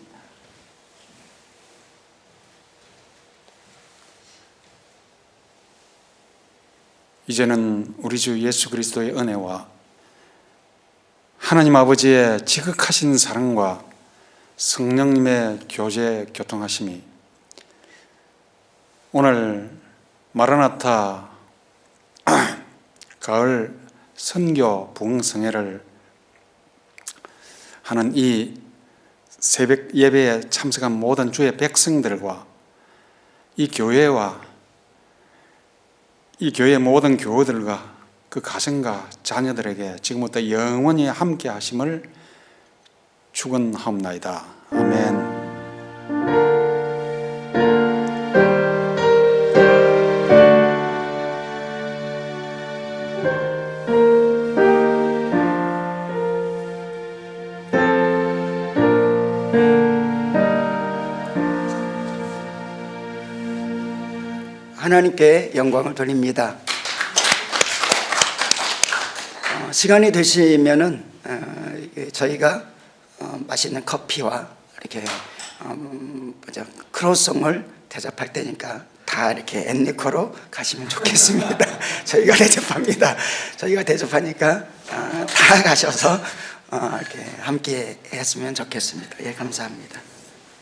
이제는 우리 주 예수 그리스도의 은혜와 하나님 아버지의 지극하신 사랑과 성령님의 교제 교통하심이 오늘 마라나타 가을 선교 부흥성회를 하는 이 새벽 예배에 참석한 모든 주의 백성들과 이 교회와 이 교회 모든 교우들과 그 가정과 자녀들에게 지금부터 영원히 함께 하심을 축원하옵나이다. 아멘. 하나님께 영광을 돌립니다. 시간이 되시면은 저희가 맛있는 커피와 이렇게 크로송을 대접할 테니까 다 이렇게 앤리코로 가시면 좋겠습니다. 저희가 대접합니다. 저희가 대접하니까 다 가셔서 이렇게 함께 했으면 좋겠습니다. 예, 감사합니다.